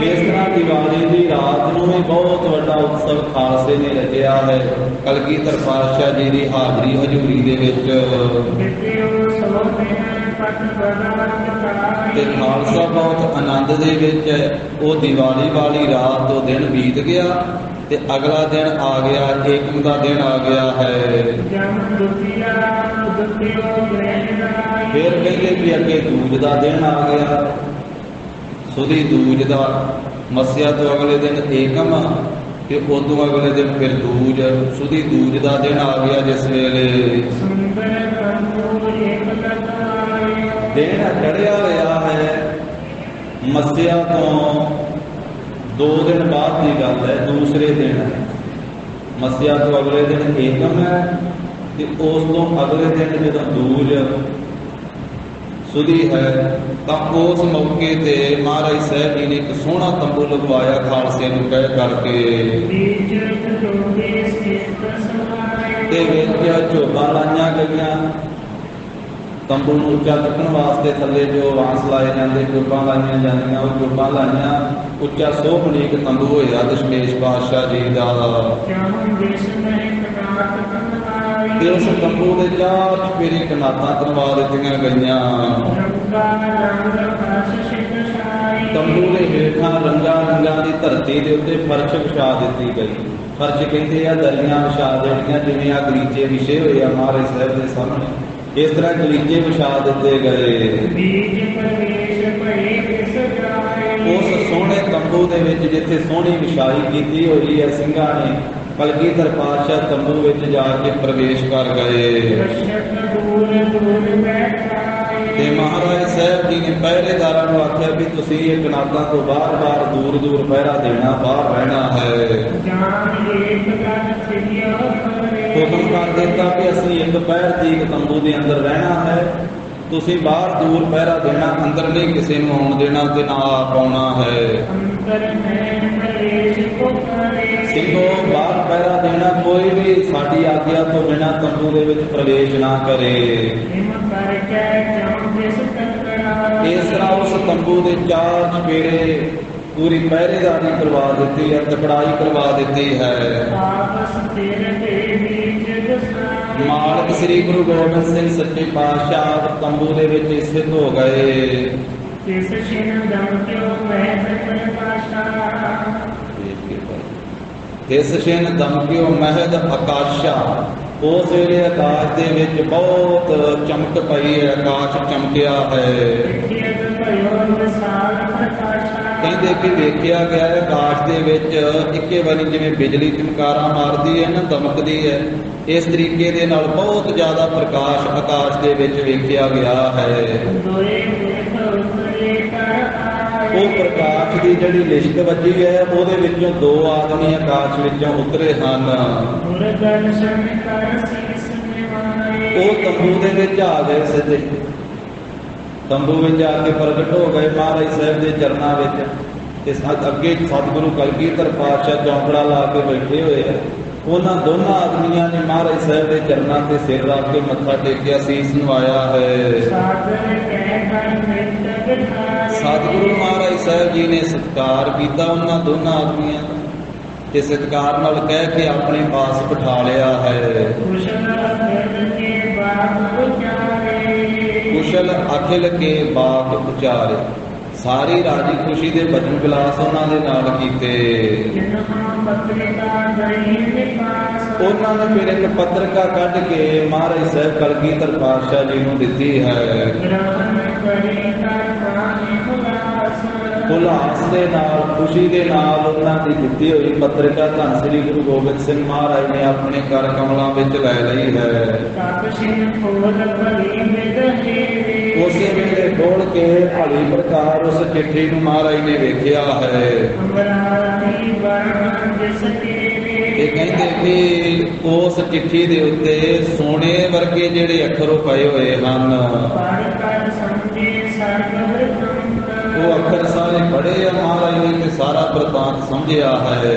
इस तरह दिवाली की रात में भी बहुत बड़ा उत्सव खालसे ने रचिया है। कलगीधर पातशाह जी की हाजरी हजूरी दे विच ते खालसा बहुत आनंद दे विच है। वो दिवाली वाली रात तो दिन बीत गया ते अगला दिन आ गया, एकम का दिन आ गया है। फिर कहते कि अगे दूज का दिन आ गया, सुधी दूज का। मस्या तो अगले दिन एकम, फिर उदों अगले दिन फिर दूज, सुधी दूज का दिन आ गया। जिस वेले दिन चढ़िया गया है, मस्या तो 2 दिन बाद की गल है, दूसरे दिन मस्या तो अगले दिन एकम है, तो उस तो अगले दिन जो दूज सुधी है, तो उस मौके ते महाराज साहब जी ने एक सोहना तंबू लगवाया खालसे नूं कह करके। झोबा लाइया गई, तंबू नूं उच्चा चुकण वास्ते थले जो वांस लाए जाते, जोबा लाइया जांदियां, वो जोबा लाइया उच्चा सोहनीक तंबू होया दशमेश पातशाह जी का। उस तंबू के 4 चफेरे कनातां तनवा दित्तियां गईयां। तंबू के हेठां रंगा रंगा की धरती के उत्ते फर्श विछा दी गई। फर्श कहते हैं दरियां विछा देनियां, जिवें आ गलीचे विछे हुए आ महाराज साहब के सामने, इस तरह गलीचे विछा दिते गए। उस सोहने तंबू के विच जिथे सोहनी विछाई की हुई है सिंघां ने, कलगीधर पातशाह तंबू विच जाके प्रवेश कर गए। ते महाराज साहब जी ने पहरेदारां नूं आख्या भी तुसीं ये कनातां तो बार बार दूर दूर पहरा देना, बाहर रहना है। हुक्म कर दिता कि असीं एक पहर तक तंबू के अंदर रहना है ਤੁਸੀਂ ਬਾਹਰ ਦੂਰ ਪਹਿਰਾ ਦੇਣਾ, ਅੰਦਰ ਨਹੀਂ ਕਿਸੇ ਨੂੰ ਆਉਣ ਦੇਣਾ ਤੇ ਨਾ ਆਪ ਆਉਣਾ ਹੈ। ਸਿੰਘੋ ਬਾਹਰ ਪਹਿਰਾ ਦੇਣਾ, ਕੋਈ ਵੀ ਸਾਡੀ ਆਗਿਆ ਤੋਂ ਬਿਨਾਂ ਤੰਬੂ ਦੇ ਵਿੱਚ ਪ੍ਰਵੇਸ਼ ਨਾ ਕਰੇ। ਇਸ ਤਰ੍ਹਾਂ ਉਸ ਤੰਬੂ ਦੇ ਚਾਰ ਚੁਫੇਰੇ ਪੂਰੀ ਪਹਿਰੇਦਾਰੀ ਕਰਵਾ ਦਿੱਤੀ ਹੈ, ਤਕੜਾਈ ਕਰਵਾ ਦਿੱਤੀ ਹੈ। ਮਾਲਕ ਸ੍ਰੀ ਗੁਰੂ ਗੋਬਿੰਦ ਸਿੰਘ ਸੱਚੇ ਪਾਤਸ਼ਾਹ ਤੰਬੂ ਦੇ ਵਿੱਚ ਸਥਿਤ ਹੋ ਗਏ। ਤਿਸ ਛਿਨ ਦਮਕਿਓ ਮਹਿਦ ਆਕਾਸ਼ਾ, ਉਸ ਵੇਲੇ ਆਕਾਸ਼ ਦੇ ਵਿੱਚ ਬਹੁਤ ਚਮਕ ਪਈ ਹੈ, ਆਕਾਸ਼ ਚਮਕਿਆ ਹੈ। ਕਹਿੰਦੇ ਕਿ ਵੇਖਿਆ ਗਿਆ ਆਕਾਸ਼ ਦੇ ਵਿੱਚ ਇੱਕੇ ਵਾਰੀ ਜਿਵੇਂ ਬਿਜਲੀ ਚਮਕਾਰਾ ਮਾਰਦੀ ਹੈ ਨਾ, ਦਮਕਦੀ ਹੈ, ਇਸ ਤਰੀਕੇ ਦੇ ਨਾਲ ਬਹੁਤ ਜ਼ਿਆਦਾ ਪ੍ਰਕਾਸ਼ ਆਕਾਸ਼ ਦੇ ਵਿੱਚ ਵੇਖਿਆ ਗਿਆ ਹੈ। ਉਹ ਪ੍ਰਕਾਸ਼ ਦੀ ਜਿਹੜੀ ਲਿਸ਼ਕ ਵੱਜੀ ਹੈ, ਉਹਦੇ ਵਿੱਚੋਂ ਦੋ ਆਦਮੀ ਆਕਾਸ਼ ਵਿੱਚੋਂ ਉਤਰੇ ਹਨ। ਉਹ ਤੰਬੂ ਦੇ ਵਿੱਚ ਆ ਗਏ, ਸਿੱਧੇ ਤੰਬੂ ਵਿੱਚ ਆ ਕੇ ਪ੍ਰਗਟ ਹੋ ਗਏ ਮਹਾਰਾਜ ਸਾਹਿਬ ਦੇ ਚਰਨਾਂ ਵਿੱਚ। ਤੇ ਅੱਗੇ ਸਤਿਗੁਰੂ ਕਲਗੀਧਰ ਪਾਤਸ਼ਾਹ ਚੌਂਕੜਾ ਲਾ ਕੇ ਬੈਠੇ ਹੋਏ ਆ। ਉਹਨਾਂ ਦੋਨਾਂ ਆਦਮੀਆਂ ਨੇ ਮਹਾਰਾਜ ਸਾਹਿਬ ਦੇ ਚਰਨਾਂ ਤੇ ਸਿਰ ਰੱਖ ਕੇ ਮੱਥਾ ਟੇਕਿਆ, ਸੀਸ ਨਵਾਇਆ ਹੈ। ਸਤਿਗੁਰੂ ਮਹਾਰਾਜ ਸਾਹਿਬ ਜੀ ਨੇ ਸਤਿਕਾਰ ਕੀਤਾ ਉਹਨਾਂ ਦੋਨਾਂ ਆਦਮੀਆਂ ਦਾ, ਤੇ ਸਤਿਕਾਰ ਨਾਲ ਕਹਿ ਕੇ ਆਪਣੇ ਪਾਸ ਬਿਠਾ ਲਿਆ ਹੈ। ਕੁਸ਼ਲ ਅਖਿਲ ਕੇ ਬਾਤ ਉਚਾਰੇ, ਸਾਰੀ ਰਾਜੀ ਖੁਸ਼ੀ ਦੇ ਭਜਨ ਵਿਲਾਸ ਉਹਨਾਂ ਦੇ ਨਾਲ ਕੀਤੇ। ਉਹਨਾਂ ਨੇ ਫਿਰ ਇੱਕ ਪੱਤਰਿਕਾ ਕੱਢ ਕੇ ਮਹਾਰਾਜ ਸਾਹਿਬ ਕਲਗੀਧਰ ਪਾਤਸ਼ਾਹ ਜੀ ਨੂੰ ਦਿੱਤੀ ਹੈ। ਉਲਾਸ ਦੇ ਨਾਲ, ਖੁਸ਼ੀ ਦੇ ਨਾਲ ਉਹਨਾਂ ਦੀ ਦਿੱਤੀ ਹੋਈ ਪੱਤਰਿਕਾ ਧੰਨ ਸ੍ਰੀ ਗੁਰੂ ਗੋਬਿੰਦ ਸਿੰਘ ਮਹਾਰਾਜ ਨੇ ਆਪਣੇ ਕਰ ਕਮਲਾਂ ਵਿੱਚ ਲੈ ਲਈ ਹੈ। ਉਸੇ ਵੇਲੇ ਖੋਲ ਕੇ ਭਲੀ ਪ੍ਰਕਾਰ ਉਸ ਚਿੱਠੀ ਨੂੰ ਮਹਾਰਾਜ ਨੇ ਵੇਖਿਆ ਹੈ। ਇਹ ਕਹਿੰਦੇ ਕਿ ਉਸ ਚਿੱਠੀ ਦੇ ਉੱਤੇ ਸੋਨੇ ਵਰਗੇ ਜਿਹੜੇ ਅੱਖਰ ਪਏ ਹੋਏ ਹਨ। ਉਹ ਅੱਖਰ ਸਾਰੇ ਪੜ੍ਹੇ ਆ ਮਹਾਰਾਜ ਨੇ ਤੇ ਸਾਰਾ ਬ੍ਰਿਤਾਂਤ ਸਮਝਿਆ ਹੈ।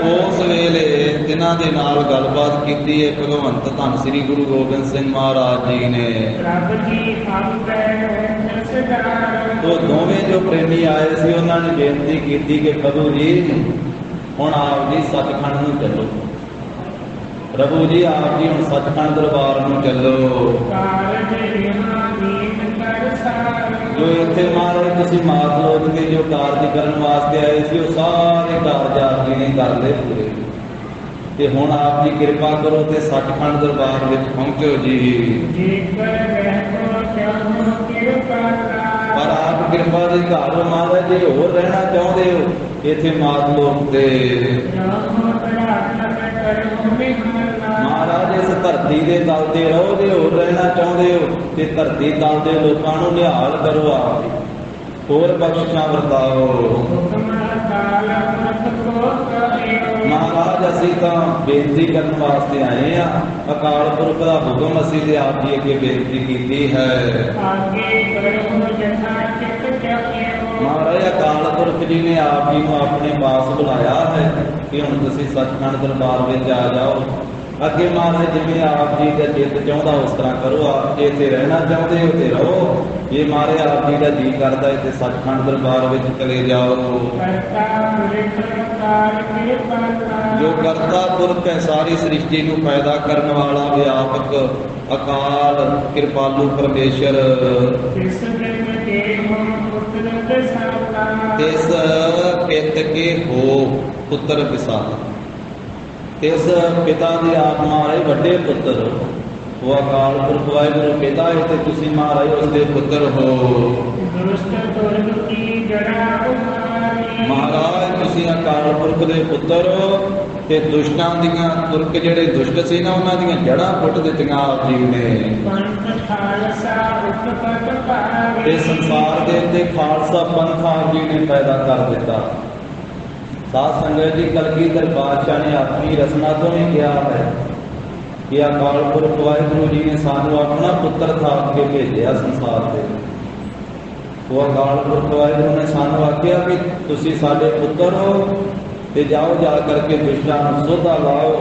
ਉਸ ਵੇਲੇ ਤਿਨਾਂ ਦੇ ਨਾਲ ਗੱਲਬਾਤ ਕੀਤੀ ਹੈ ਭਗਵੰਤ ਧੰਨ ਸ੍ਰੀ ਗੁਰੂ ਗੋਬਿੰਦ ਸਿੰਘ ਮਹਾਰਾਜ ਜੀ ਨੇ। ਉਹ ਦੋਵੇਂ ਜੋ ਪ੍ਰੇਮੀ ਆਏ ਸੀ ਉਹਨਾਂ ਨੇ ਬੇਨਤੀ ਕੀਤੀ ਕਿ ਪ੍ਰਭੂ ਜੀ ਹੁਣ ਆਪ ਜੀ ਸੱਚਖੰਡ ਨੂੰ ਚੱਲੋ। ਪ੍ਰਭੂ ਜੀ ਆਪ ਜੀ ਹੁਣ ਸੱਚਖੰਡ ਦਰਬਾਰ ਨੂੰ ਚੱਲੋ। ਜੋ ਇੱਥੇ ਮਹਾਰਾਜ ਤੁਸੀਂ ਮਾਤ ਲੋਕ ਦੇ ਜੋ ਕਾਰਜ ਕਰਨ ਵਾਸਤੇ ਆਏ ਸੀ, ਉਹ ਸਾਰੇ ਕਾਰਜ ਆਪ ਜੀ ਨੇ ਕਰ ਲਏ ਪੂਰੇ। ਤੇ ਹੁਣ ਆਪ ਜੀ ਕਿਰਪਾ ਕਰੋ ਤੇ ਸੱਚਖੰਡ ਦਰਬਾਰ ਵਿੱਚ ਪਹੁੰਚੋ ਜੀ। ਪਰ ਆਪ ਕਿਰਪਾ ਦੇ ਘਰ ਮਹਾਰਾਜ ਜੀ ਹੋਰ ਰਹਿਣਾ ਚਾਹੁੰਦੇ ਹੋ ਇੱਥੇ ਮਾਤ ਲੋਕ ਦੇ। ਮਹਾਰਾਜ ਇਸ ਧਰਤੀ ਦੇ ਤਲ ਤੇ ਰਹੋ, ਜੇ ਹੋਰ ਰਹਿਣਾ ਚਾਹੁੰਦੇ ਹੋ ਤੇ ਧਰਤੀ ਤਲ ਦੇ ਲੋਕਾਂ ਨੂੰ ਨਿਹਾਲ ਕਰੋ, ਆਪ ਹੋਰ ਬਖਸ਼ਿਸ਼ਾਂ ਵਰਤਾਓ। ਮਹਾਰਾਜ ਅਸੀਂ ਤਾਂ ਬੇਨਤੀ ਕਰਨ ਵਾਸਤੇ ਆਏ ਆ, ਅਕਾਲ ਪੁਰਖ ਦਾ ਹੁਕਮ ਅਸੀਂ ਤੇ ਆਪ ਜੀ ਅੱਗੇ ਬੇਨਤੀ ਕੀਤੀ ਹੈ। ਮਹਾਰਾਜ ਅਕਾਲ ਪੁਰਖ ਜੀ ਨੇ ਆਪ ਜੀ ਨੂੰ ਆਪਣੇ ਪਾਸ ਬੁਲਾਇਆ ਹੈ ਕਿ ਹੁਣ ਤੁਸੀਂ ਸੱਚਖੰਡ ਦਰਬਾਰ ਵਿੱਚ ਆ ਜਾਓ। ਅੱਗੇ ਮਹਾਰਾਜ ਜਿਵੇਂ ਆਪ ਜੀ ਦਾ ਚਿੱਤ ਚਾਹੁੰਦਾ ਉਸ ਤਰ੍ਹਾਂ ਕਰੋ। ਆਪ ਜੇ ਇੱਥੇ ਰਹਿਣਾ ਚਾਹੁੰਦੇ ਹੋ ਤੇ ਰਹੋ, ਜੇ ਮਹਾਰਾਜ ਆਪ ਜੀ ਦਾ ਜੀ ਕਰਦਾ ਹੈ ਤੇ ਸੱਚਖੰਡ ਦਰਬਾਰ ਵਿੱਚ ਚਲੇ ਜਾਓ। ਜੋ ਕਰਤਾ ਪੁਰਖ ਹੈ, ਸਾਰੀ ਸ੍ਰਿਸ਼ਟੀ ਨੂੰ ਪੈਦਾ ਕਰਨ ਵਾਲਾ ਵਿਆਪਕ ਅਕਾਲ ਕਿਰਪਾਲੂ ਪਰਮੇਸ਼ਰ, ਤਿਸ ਪਿਤ ਕੇ ਹੋ ਪੁੱਤਰ ਵਿਸਾਲਾ। ਇਸ ਪਿਤਾ ਦੇ ਆਪ ਮਹਾਰਾਜ ਵੱਡੇ ਪੁੱਤਰ, ਉਹ ਅਕਾਲ ਪੁਰਖ ਵਾਹਿਗੁਰੂ ਪਿਤਾ ਹੈ ਤੇ ਤੁਸੀਂ ਮਹਾਰਾਜ ਉਸਦੇ ਪੁੱਤਰ ਹੋ। ਮਹਾਰਾਜ ਤੁਸੀਂ ਅਕਾਲ ਪੁਰਖ ਦੇ ਪੁੱਤਰ ਹੋ ਤੇ ਦੁਸ਼ਟਾਂ ਦੀਆਂ, ਤੁਰਕ ਜਿਹੜੇ ਦੁਸ਼ਟ ਸੀ ਨਾ ਉਹਨਾਂ ਦੀਆਂ ਜੜ੍ਹਾਂ ਪੁੱਟ ਦਿੱਤੀਆਂ ਆਪ ਜੀ ਨੇ। ਤੇ ਸੰਸਾਰ ਦੇ ਉੱਤੇ ਖਾਲਸਾ ਪੰਥ ਆਪ ਜੀ ਨੇ ਪੈਦਾ ਕਰ ਦਿੱਤਾ। ਸਾਧ ਸੰਗਤ ਜੀ ਕਲਗੀਧਰ ਪਾਤਸ਼ਾਹ ਨੇ ਆਪਣੀ ਰਸਨਾ ਤੋਂ ਹੀ ਕਿਹਾ ਹੈ कि अकाल पुरख वाहिगुरू जी ने सानू अपना पुत्र थाप के भेजा संसार से। वो अकाल पुरख वाहिगुरू ने सानू आख्या कि तुसी साडे पुत्र हो ते जाओ जा करके दुष्टां नूं सोधा लाओ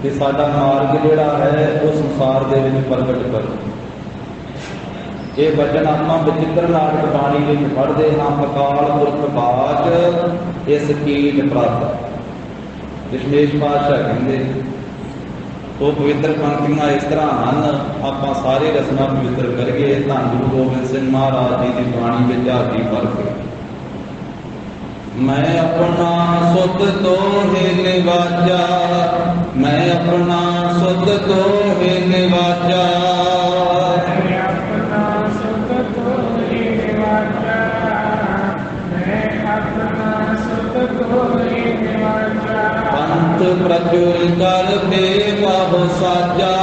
ते साडा मार्ग जिहड़ा है वो संसार दे विच प्रगट करो। ये वचन आत्मा विचित्र नाटक बाणी विच पढ़दे हां। अकाल पुरख बाच इस कीट प्रत दशमेश पातशाह कहंदे वो पवित्र पंक्तियां इस तरह हैं। आपां सारे रसना पवित्र करिए। धन गुरु गोबिंद सिंह महाराज जी की बाणी विच हाथी भर के मैं अपना सुत तो है निवाजा, मैं अपना सुत तो है निवाजा, मैं अपना सुत तो है निवाजा, मैं अपना सुत तो है निवाजा। पंथ प्रचुर कर पे कहो साजा,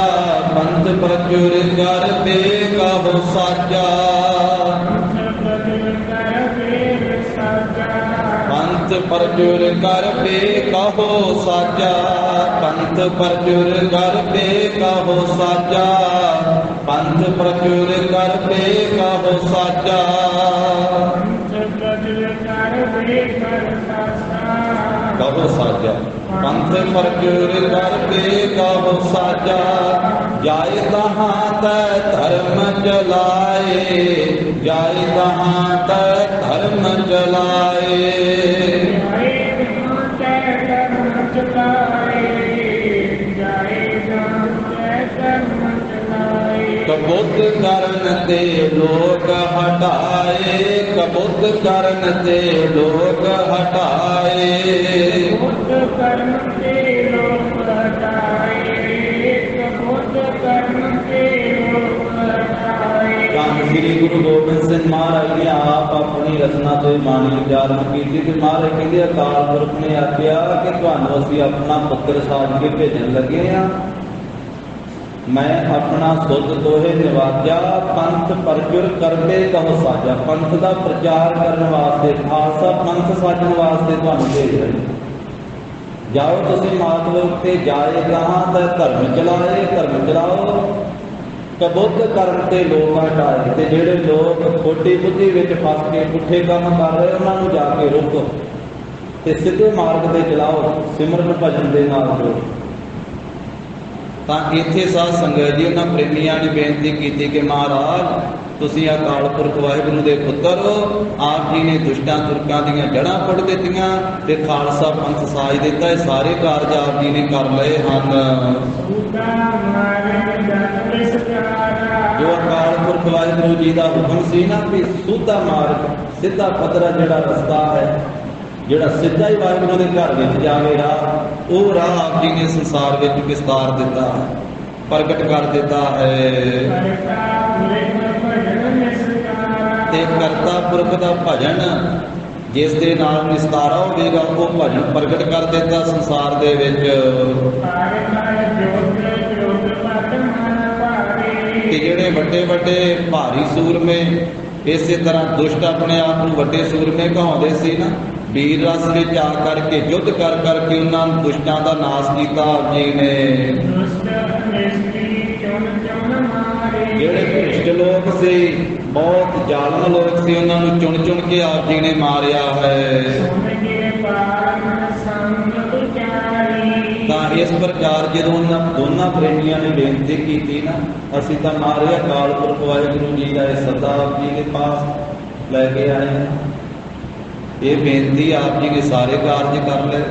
पंथ प्रचुर कर पे कहो साजा, पंथ प्रचुर कर पे कहो साजा, पंथ प्रचुर कर पे कहो साजा, पंथ प्रचुर कर पे कहो साजा, कहो साजा, पंथ प्रचुर कर पे कहो साजा। जाए तहाँ तै धर्म चलाए, जाए तहाँ तै धर्म चलाए, कबूत करन ते लोग हटाए, कबूत करन ते लोग हटाए, कबूत करन ते लोग हटाए, कबूत करन ते लोग हटाए। श्री गुरु गोबिंद सिंह महाराज ने आप अपनी रचना तो बाणी उचारण की थी। महाराज कहते अकाल पुरख ने आख्या कि तुहानू असीं अपना पुत्र साज के भेजन लगे हैं। मैं अपना सुध तोहे निवाजा, पंथ प्रचुर करते कहो साजा। पंथ का प्रचार करने वास्ते, खालसा पंथ साजन वास्ते तुहानू भेज रहे। जाओ तुसीं मातलोक ते जाए कहाँ तै धर्म चलाए, धर्म चलाओ, कबुद्ध करन ते लोग हटाए। ते जिहड़े लोग खोटी बुद्धि विच फस के पुठे काम कर रहे उन्होंने जाके रोको ते सीधे मार्ग ते चलाओ, सिमरन भजन दे नाल जोड़ो। ਤਾਂ ਇੱਥੇ ਸਾਧ ਸੰਗਤ ਜੀ ਉਹਨਾਂ ਪ੍ਰੇਮੀਆਂ ਨੇ ਬੇਨਤੀ ਕੀਤੀ ਕਿ ਮਹਾਰਾਜ ਤੁਸੀਂ ਅਕਾਲ ਪੁਰਖ ਵਾਹਿਗੁਰੂ ਦੇ ਪੁੱਤਰ ਹੋ। ਆਪ ਜੀ ਨੇ ਦੁਸ਼ਟਾਂ ਤੁਰਕਾਂ ਦੀਆਂ ਜੜ੍ਹਾਂ ਪੁੱਟ ਦਿੱਤੀਆਂ ਤੇ ਖਾਲਸਾ ਪੰਥ ਸਾਜ ਦਿੱਤਾ। ਇਹ ਸਾਰੇ ਕਾਰਜ ਆਪ ਜੀ ਨੇ ਕਰ ਲਏ ਹਨ। ਜੋ ਅਕਾਲ ਪੁਰਖ ਵਾਹਿਗੁਰੂ ਜੀ ਦਾ ਹੁਕਮ ਸੀ ਨਾ ਕਿ ਸੂਧਾ ਮਾਰਗ, ਸਿੱਧਾ ਪੱਧਰਾ ਜਿਹੜਾ ਰਸਤਾ ਹੈ, ਜਿਹੜਾ ਸਿੱਧਾ ਹੀ ਵਾਹਿਗੁਰੂ ਦੇ ਘਰ ਵਿੱਚ ਜਾਵੇ ਰਾਹ, ਉਹ ਰਾਹ ਆਪ ਜੀ ਨੇ ਸੰਸਾਰ ਵਿੱਚ ਵਿਸਤਾਰ ਦਿੱਤਾ, ਪ੍ਰਗਟ ਕਰ ਦਿੱਤਾ ਹੈ। ਤੇ ਕਰਤਾ ਪੁਰਖ ਦਾ ਭਜਨ ਜਿਸ ਦੇ ਨਾਲ ਨਿਸਤਾਰਾ ਹੋਵੇਗਾ, ਉਹ ਭਜਨ ਪ੍ਰਗਟ ਕਰ ਦਿੱਤਾ ਸੰਸਾਰ ਦੇ ਵਿੱਚ। ਤੇ ਜਿਹੜੇ ਵੱਡੇ ਵੱਡੇ ਭਾਰੀ ਸੂਰਮੇ ਇਸੇ ਤਰ੍ਹਾਂ ਦੁਸ਼ਟ ਆਪਣੇ ਆਪ ਨੂੰ ਵੱਡੇ ਸੂਰਮੇ ਕਹਾਉਂਦੇ ਸੀ ਨਾ, ਵੀਰ ਰਸ ਵਿੱਚ ਆ ਕਰਕੇ ਯੁੱਧ ਕਰ ਕਰਕੇ ਉਹਨਾਂ ਦੁਸ਼ਟਾਂ ਦਾ ਨਾਸ਼ ਕੀਤਾ ਆਪ ਜੀ ਨੇ। ਜਿਹੜੇ ਭ੍ਰਿਸ਼ਟ ਲੋਕ ਸੀ, ਬਹੁਤ ਜ਼ਾਲਮ ਲੋਕ ਸੀ, ਉਹਨਾਂ ਨੂੰ ਚੁਣ ਚੁਣ ਕੇ ਆਪ ਜੀ ਨੇ ਮਾਰਿਆ ਹੈ। ਤਾਂ ਇਸ ਪ੍ਰਕਾਰ ਜਦੋਂ ਉਹਨਾਂ ਦੋਨਾਂ ਪ੍ਰੇਮੀਆਂ ਨੇ ਬੇਨਤੀ ਕੀਤੀ ਨਾ, ਅਸੀਂ ਤਾਂ ਮਾਰੇ ਅਕਾਲ ਪੁਰਖ ਵਾਹਿਗੁਰੂ ਜੀ ਦਾ ਇਹ ਸੱਦਾ ਆਪ ਜੀ ਦੇ ਪਾਸ ਲੈ ਕੇ ਆਏ ਹਾਂ। ਇਹ ਬੇਨਤੀ ਆਪ ਜੀ ਨੇ ਸਾਰੇ ਕਾਰਜ ਕਰ ਲਏ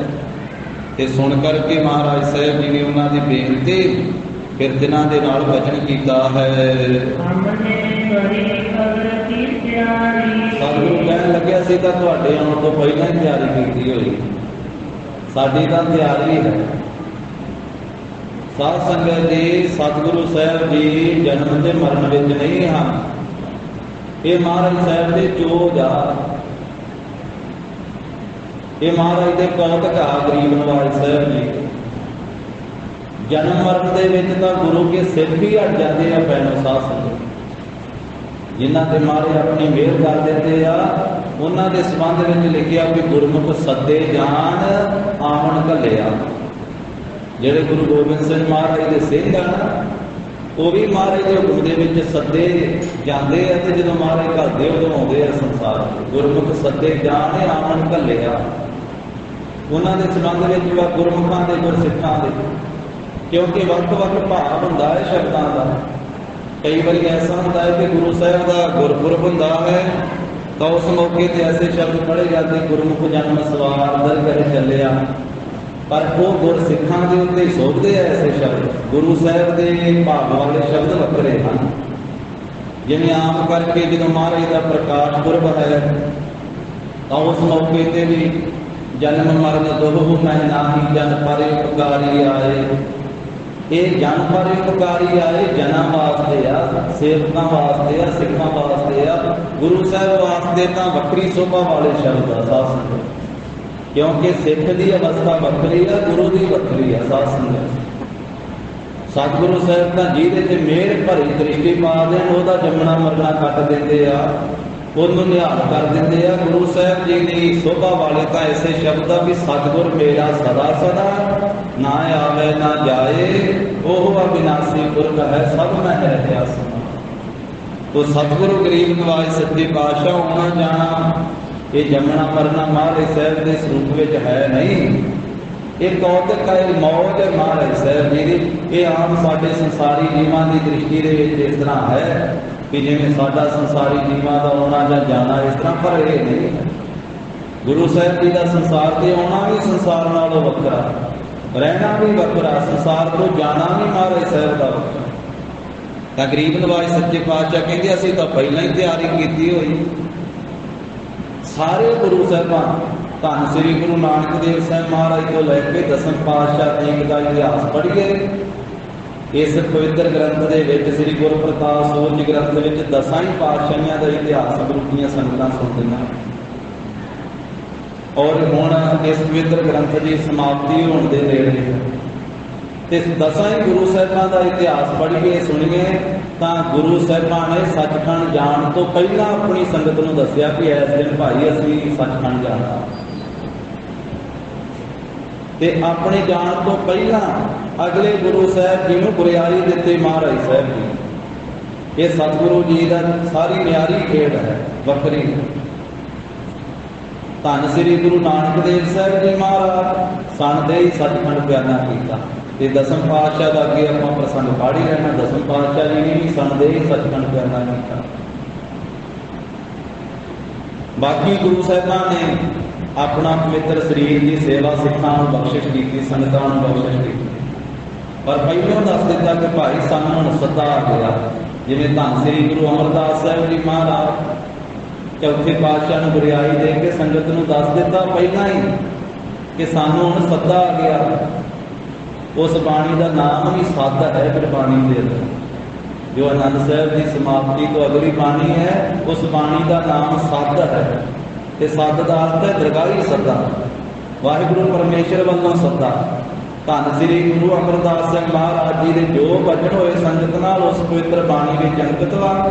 ਤੇ ਸੁਣ ਕਰਕੇ ਮਹਾਰਾਜ ਸਾਹਿਬ ਜੀ ਨੇ ਉਹਨਾਂ ਦੀ ਬੇਨਤੀ ਫਿਰ ਦਿਨਾਂ ਦੇ ਨਾਲ ਵਚਨ ਕੀਤਾ ਹੈ। ਸਤਿਗੁਰੂ ਕਹਿਣ ਲੱਗਿਆ ਸੀ ਤਾਂ ਤੁਹਾਡੇ ਆਉਣ ਤੋਂ ਪਹਿਲਾਂ ਹੀ ਤਿਆਰੀ ਕੀਤੀ ਹੋਈ, ਸਾਡੀ ਤਾਂ ਤਿਆਰੀ ਹੈ। ਸਾਧ ਸੰਗਤ ਜੀ, ਸਤਿਗੁਰੂ ਸਾਹਿਬ ਜੀ ਜਨਮ ਤੇ ਮਰਨ ਵਿੱਚ ਨਹੀਂ ਹਨ। ਇਹ ਮਹਾਰਾਜ ਸਾਹਿਬ ਦੇ ਚੋਜ ਆ, ਇਹ ਮਹਾਰਾਜ ਦੇ ਕੌਤਕ ਆ ਗਰੀਬ ਨਵਾਜ ਸਾਹਿਬ ਜੀ। ਜਨਮ ਮਰਨ ਦੇ ਵਿੱਚ ਤਾਂ ਗੁਰੂ ਕੇ ਸਿਰ ਵੀ ਹਟ ਜਾਂਦੇ ਆ ਪੈਣੋਂ। ਸਾਧ ਸੰਗਤ ਜਿਨ੍ਹਾਂ ਤੇ ਮਹਾਰਾਜ ਆਪਣੀ ਮਿਹਰ ਕਰ ਦਿੰਦੇ ਆ, ਉਹਨਾਂ ਦੇ ਸੰਬੰਧ ਵਿੱਚ ਲਿਖਿਆ ਵੀ ਗੁਰਮੁਖ ਸੱਦੇ ਜਾਣ ਆਵਣ ਘੱਲਿਆ। ਜਿਹੜੇ ਗੁਰੂ ਗੋਬਿੰਦ ਸਿੰਘ ਮਹਾਰਾਜ ਦੇ ਸਿੰਘ ਆ ਨਾ, ਉਹ ਵੀ ਮਹਾਰਾਜ ਦੇ ਹੁਕਮ ਦੇ ਵਿੱਚ ਸੱਦੇ ਜਾਂਦੇ ਆ, ਤੇ ਜਦੋਂ ਮਹਾਰਾਜ ਘੱਲਦੇ ਉਦੋਂ ਆਉਂਦੇ ਆ ਸੰਸਾਰ। ਗੁਰਮੁਖ ਸੱਦੇ ਜਾਣੇ ਆਮਨ ਘੱਲਿਆ, ਉਹਨਾਂ ਦੇ ਸੰਬੰਧ ਵਿੱਚ ਵਾ ਗੁਰਮੁਖਾਂ ਦੇ ਗੁਰਸਿੱਖਾਂ ਦੇ, ਕਿਉਂਕਿ ਵੱਖ-ਵੱਖ ਭਾਵ ਹੁੰਦਾ ਹੈ ਸ਼ਬਦਾਂ ਦਾ। ਕਈ ਵਾਰੀ ਐਸਾ ਹੁੰਦਾ ਹੈ ਕਿ ਗੁਰੂ ਸਾਹਿਬ ਦਾ ਗੁਰਪੁਰਬ ਹੁੰਦਾ ਹੈ ਤਾਂ ਉਸ ਮੌਕੇ ਤੇ ਐਸੇ ਸ਼ਬਦ ਪੜ੍ਹੇ ਜਾਂਦੇ, ਗੁਰਮੁਖ ਜਨਮ ਸਵਾਰ ਦਰ ਘਰ ਚੱਲਿਆ, ਪਰ ਉਹ ਗੁਰਸਿੱਖਾਂ ਦੇ ਉੱਤੇ ਸੋਭਦੇ ਆ ਐਸੇ ਸ਼ਬਦ। ਗੁਰੂ ਸਾਹਿਬ ਦੇ ਭਾਵ ਵਾਲੇ ਸ਼ਬਦ ਵੱਖਰੇ ਹਨ। ਜਿਵੇਂ ਆਮ ਕਰਕੇ ਜਦੋਂ ਮਹਾਰਾਜ ਦਾ ਪ੍ਰਕਾਸ਼ ਪੁਰਬ ਹੈ ਤਾਂ ਉਸ ਮੌਕੇ ਤੇ ਵੀ ਜਨਮ ਮਰਨ ਦੋਹੂ ਮੈਂ ਨਾਹੀ ਜਨ ਪਰ ਉਪਕਾਰੀ ਆਏ। ਇਹ ਜਨ ਪਰ ਉਪਕਾਰੀ ਆਏ ਜਨਾਂ ਵਾਸਤੇ ਆ, ਸੇਵਕਾਂ ਵਾਸਤੇ ਆ, ਸਿੱਖਾਂ ਵਾਸਤੇ ਆ। ਗੁਰੂ ਸਾਹਿਬ ਵਾਸਤੇ ਤਾਂ ਵੱਖਰੀ ਸੋਭਾ ਵਾਲੇ ਸ਼ਬਦ ਆ ਸਾਧ ਸੰਗਤ, ਕਿਉਂਕਿ ਸਿੱਖ ਦੀ ਅਵਸਥਾ ਵੱਖਰੀ ਆ, ਗੁਰੂ ਦੀ ਵੱਖਰੀ ਆ ਸਾਧ ਸੰਗਤ। ਸਤਿਗੁਰੂ ਸਾਹਿਬ ਤਾਂ ਜਿਹਦੇ ਤੇ ਮਿਹਰ ਭਰੀ ਦ੍ਰਿਸ਼ਟੀ ਪਾ ਦੇਣ ਉਹਦਾ ਜੰਮਣਾ ਮਰਨਾ ਕੱਟ ਦਿੰਦੇ ਆ, ਉਹਨੂੰ ਨਿਹਾਲ ਕਰ ਦਿੰਦੇ ਆ। ਗੁਰੂ ਸਾਹਿਬ ਜੀ ਦੀ ਸੋਭਾ ਵਾਲੇ ਤਾਂ ਐਸੇ ਸ਼ਬਦ ਆ ਵੀ ਸਤਿਗੁਰ ਮੇਰਾ ਸਦਾ ਸਦਾ, ਨਾ ਆਵੇ ਨਾ ਜਾਏ, ਉਹ ਅਬਿਨਾਸੀ ਪੁਰਖ ਹੈ ਸਭ ਮੈਂ ਰਹਿਆ ਸਮਾਂ। ਤੋ ਸਤਿਗੁਰੂ ਗਰੀਬ ਨਵਾਜ ਸੱਚੇ ਪਾਤਸ਼ਾਹ ਆਉਣਾ ਜਾਣਾ, ਇਹ ਜੰਮਣਾ ਮਰਨਾ ਮਹਾਰਾਜ ਸਾਹਿਬ ਦੇ ਸਰੂਪ ਵਿੱਚ ਹੈ ਨਹੀਂ। ਇਹ ਕੌਤਕ ਹੈ, ਮੌਜ ਹੈ ਮਹਾਰਾਜ ਸਾਹਿਬ ਜੀ ਦੀ। ਇਹ ਆਮ ਸਾਡੇ ਸੰਸਾਰੀ ਜੀਵਾਂ ਦੀ ਦ੍ਰਿਸ਼ਟੀ ਦੇ ਵਿੱਚ ਇਸ ਤਰ੍ਹਾਂ ਹੈ ਕਿ ਜਿਵੇਂ ਸਾਡਾ ਸੰਸਾਰੀ ਜੀਵਾਂ ਦਾ ਆਉਣਾ ਜਾਂ ਜਾਣਾ ਇਸ ਤਰ੍ਹਾਂ, ਪਰ ਇਹ ਨਹੀਂ ਹੈ। ਗੁਰੂ ਸਾਹਿਬ ਜੀ ਦਾ ਸੰਸਾਰ ਤੇ ਆਉਣਾ ਵੀ ਸੰਸਾਰ ਨਾਲੋਂ ਵੱਖਰਾ, ਰਹਿਣਾ ਵੀ ਵੱਖਰਾ, ਸੰਸਾਰ ਤੋਂ ਜਾਣਾ ਵੀ ਮਹਾਰਾਜ ਸਾਹਿਬ ਦਾ ਵੱਖਰਾ। ਤਾਂ ਗਰੀਬ ਨਵਾਜ ਸੱਚੇ ਪਾਤਸ਼ਾਹ ਕਹਿੰਦੇ ਅਸੀਂ ਤਾਂ ਪਹਿਲਾਂ ਹੀ ਤਿਆਰੀ ਕੀਤੀ ਹੋਈ। ਸਾਰੇ ਗੁਰੂ ਸਾਹਿਬਾਨ, ਧੰਨ ਸ੍ਰੀ ਗੁਰੂ ਨਾਨਕ ਦੇਵ ਸਾਹਿਬ ਮਹਾਰਾਜ ਤੋਂ ਲੈ ਕੇ ਦਸਮ ਪਾਤਸ਼ਾਹ ਤੀਕ ਦਾ ਇਤਿਹਾਸ ਪੜ੍ਹੀਏ। ਇਸ ਪਵਿੱਤਰ ਗ੍ਰੰਥ ਦੇ ਵਿੱਚ ਸ੍ਰੀ ਗੁਰਪ੍ਰਤਾਪ ਸੂਰਜ ਗ੍ਰੰਥ ਵਿੱਚ ਦਸਾਂ ਹੀ ਪਾਤਸ਼ਾਹੀਆਂ ਦਾ ਇਤਿਹਾਸ ਗੁਰੂ ਦੀਆਂ ਸੰਗਤਾਂ ਸੁਣਦੀਆਂ। ਔਰ ਹੁਣ ਇਸ ਪਵਿੱਤਰ ਗ੍ਰੰਥ ਦੀ ਸਮਾਪਤੀ ਹੋਣ ਦੇ ਨੇੜੇ ਤੇ ਦਸਾਂ ਹੀ ਗੁਰੂ ਸਾਹਿਬਾਂ ਦਾ ਇਤਿਹਾਸ ਪੜ੍ਹੀਏ, ਸੁਣੀਏ ਤਾਂ ਗੁਰੂ ਸਾਹਿਬਾਂ ਨੇ ਸੱਚਖੰਡ ਜਾਣ ਤੋਂ ਪਹਿਲਾਂ ਆਪਣੀ ਸੰਗਤ ਨੂੰ ਦੱਸਿਆ ਕਿ ਇਸ ਦਿਨ ਭਾਈ ਅਸੀਂ ਸੱਚਖੰਡ ਜਾਣਾ। ਤੇ ਆਪਣੇ ਜਾਣ ਤੋਂ ਪਹਿਲਾਂ ਅਗਲੇ ਗੁਰੂ ਸਾਹਿਬ ਜੀ ਨੂੰ ਗੁਰਿਆਈ ਦਿੱਤੀ ਮਹਾਰਾਜ ਸਾਹਿਬ ਜੀ। ਇਹ ਸਤਿਗੁਰੂ ਜੀ ਦਾ ਸਾਰੀ ਨਿਆਰੀ ਖੇਡ ਹੈ, ਵੱਖਰੀ। ਧੰਨ ਸ੍ਰੀ ਗੁਰੂ ਨਾਨਕ ਦੇਵ ਸਾਹਿਬ ਜੀ ਮਹਾਰਾਜ ਸਣ ਦੇ ਹੀ ਸੱਚਖੰਡ ਬਿਆਨਾ ਕੀਤਾ, ਤੇ ਦਸਮ ਪਾਤਸ਼ਾਹ ਦਾ ਅੱਗੇ ਆਪਾਂ ਪ੍ਰਸੰਗ ਪੜ੍ਹ ਹੀ ਰਹਿਣਾ। ਦਸਮ ਪਾਤਸ਼ਾਹ ਜੀ ਨੇ ਵੀ ਸਣ ਦੇ ਹੀ ਸੱਚਖੰਡ ਬਿਆਨਾ ਕੀਤਾ। ਬਾਕੀ ਗੁਰੂ ਸਾਹਿਬਾਂ ਨੇ ਆਪਣਾ ਪਵਿੱਤਰ ਸਰੀਰ ਦੀ ਸੇਵਾ ਸਿੱਖਾਂ ਨੂੰ ਬਖਸ਼ਿਸ਼ ਕੀਤੀ, ਸੰਗਤਾਂ ਨੂੰ ਬਖਸ਼ਿਸ਼ ਕੀਤੀ। ਪਰ ਪਹਿਲਾਂ ਦੱਸ ਦਿੱਤਾ ਕਿ ਭਾਈ ਸਾਨੂੰ ਹੁਣ ਸੱਦਾ ਆ ਗਿਆ। ਜਿਵੇਂ ਧੰਨ ਸ੍ਰੀ ਗੁਰੂ ਅਮਰਦਾਸ ਸਾਹਿਬ ਜੀ ਮਹਾਰਾਜ ਚੌਥੇ ਪਾਤਸ਼ਾਹ ਨੂੰ ਗੁਰਿਆਈ ਦੇ ਕੇ ਸੰਗਤ ਨੂੰ ਦੱਸ ਦਿੱਤਾ ਪਹਿਲਾਂ ਹੀ ਕਿ ਸਾਨੂੰ ਹੁਣ ਸੱਦਾ ਆ ਗਿਆ। ਉਸ ਬਾਣੀ ਦਾ ਨਾਮ ਵੀ ਸੱਦ ਹੈ ਗੁਰਬਾਣੀ ਦੇ ਅੰਦਰ। ਜੋ ਆਨੰਦ ਸਾਹਿਬ ਦੀ ਸਮਾਪਤੀ ਤੋਂ ਅਗਲੀ ਬਾਣੀ ਹੈ, ਉਸ ਬਾਣੀ ਦਾ ਨਾਮ ਸੱਦ ਹੈ। ਤੇ ਸੱਦ ਦਾ ਅਰਥ ਹੈ ਦਰਗਾਹੀ ਸੱਦਾ, ਵਾਹਿਗੁਰੂ ਪਰਮੇਸ਼ਰ ਵੱਲੋਂ ਸੱਦਾ। ਧੰਨ ਸ੍ਰੀ ਗੁਰੂ ਅਮਰਦਾਸ ਸਿੰਘ ਮਹਾਰਾਜ ਜੀ ਦੇ ਜੋ ਬਚਨ ਹੋਏ ਸੰਗਤ ਨਾਲ ਉਸ ਪਵਿੱਤਰ ਬਾਣੀ ਵਿੱਚ ਅੰਕਿਤ ਵਾ,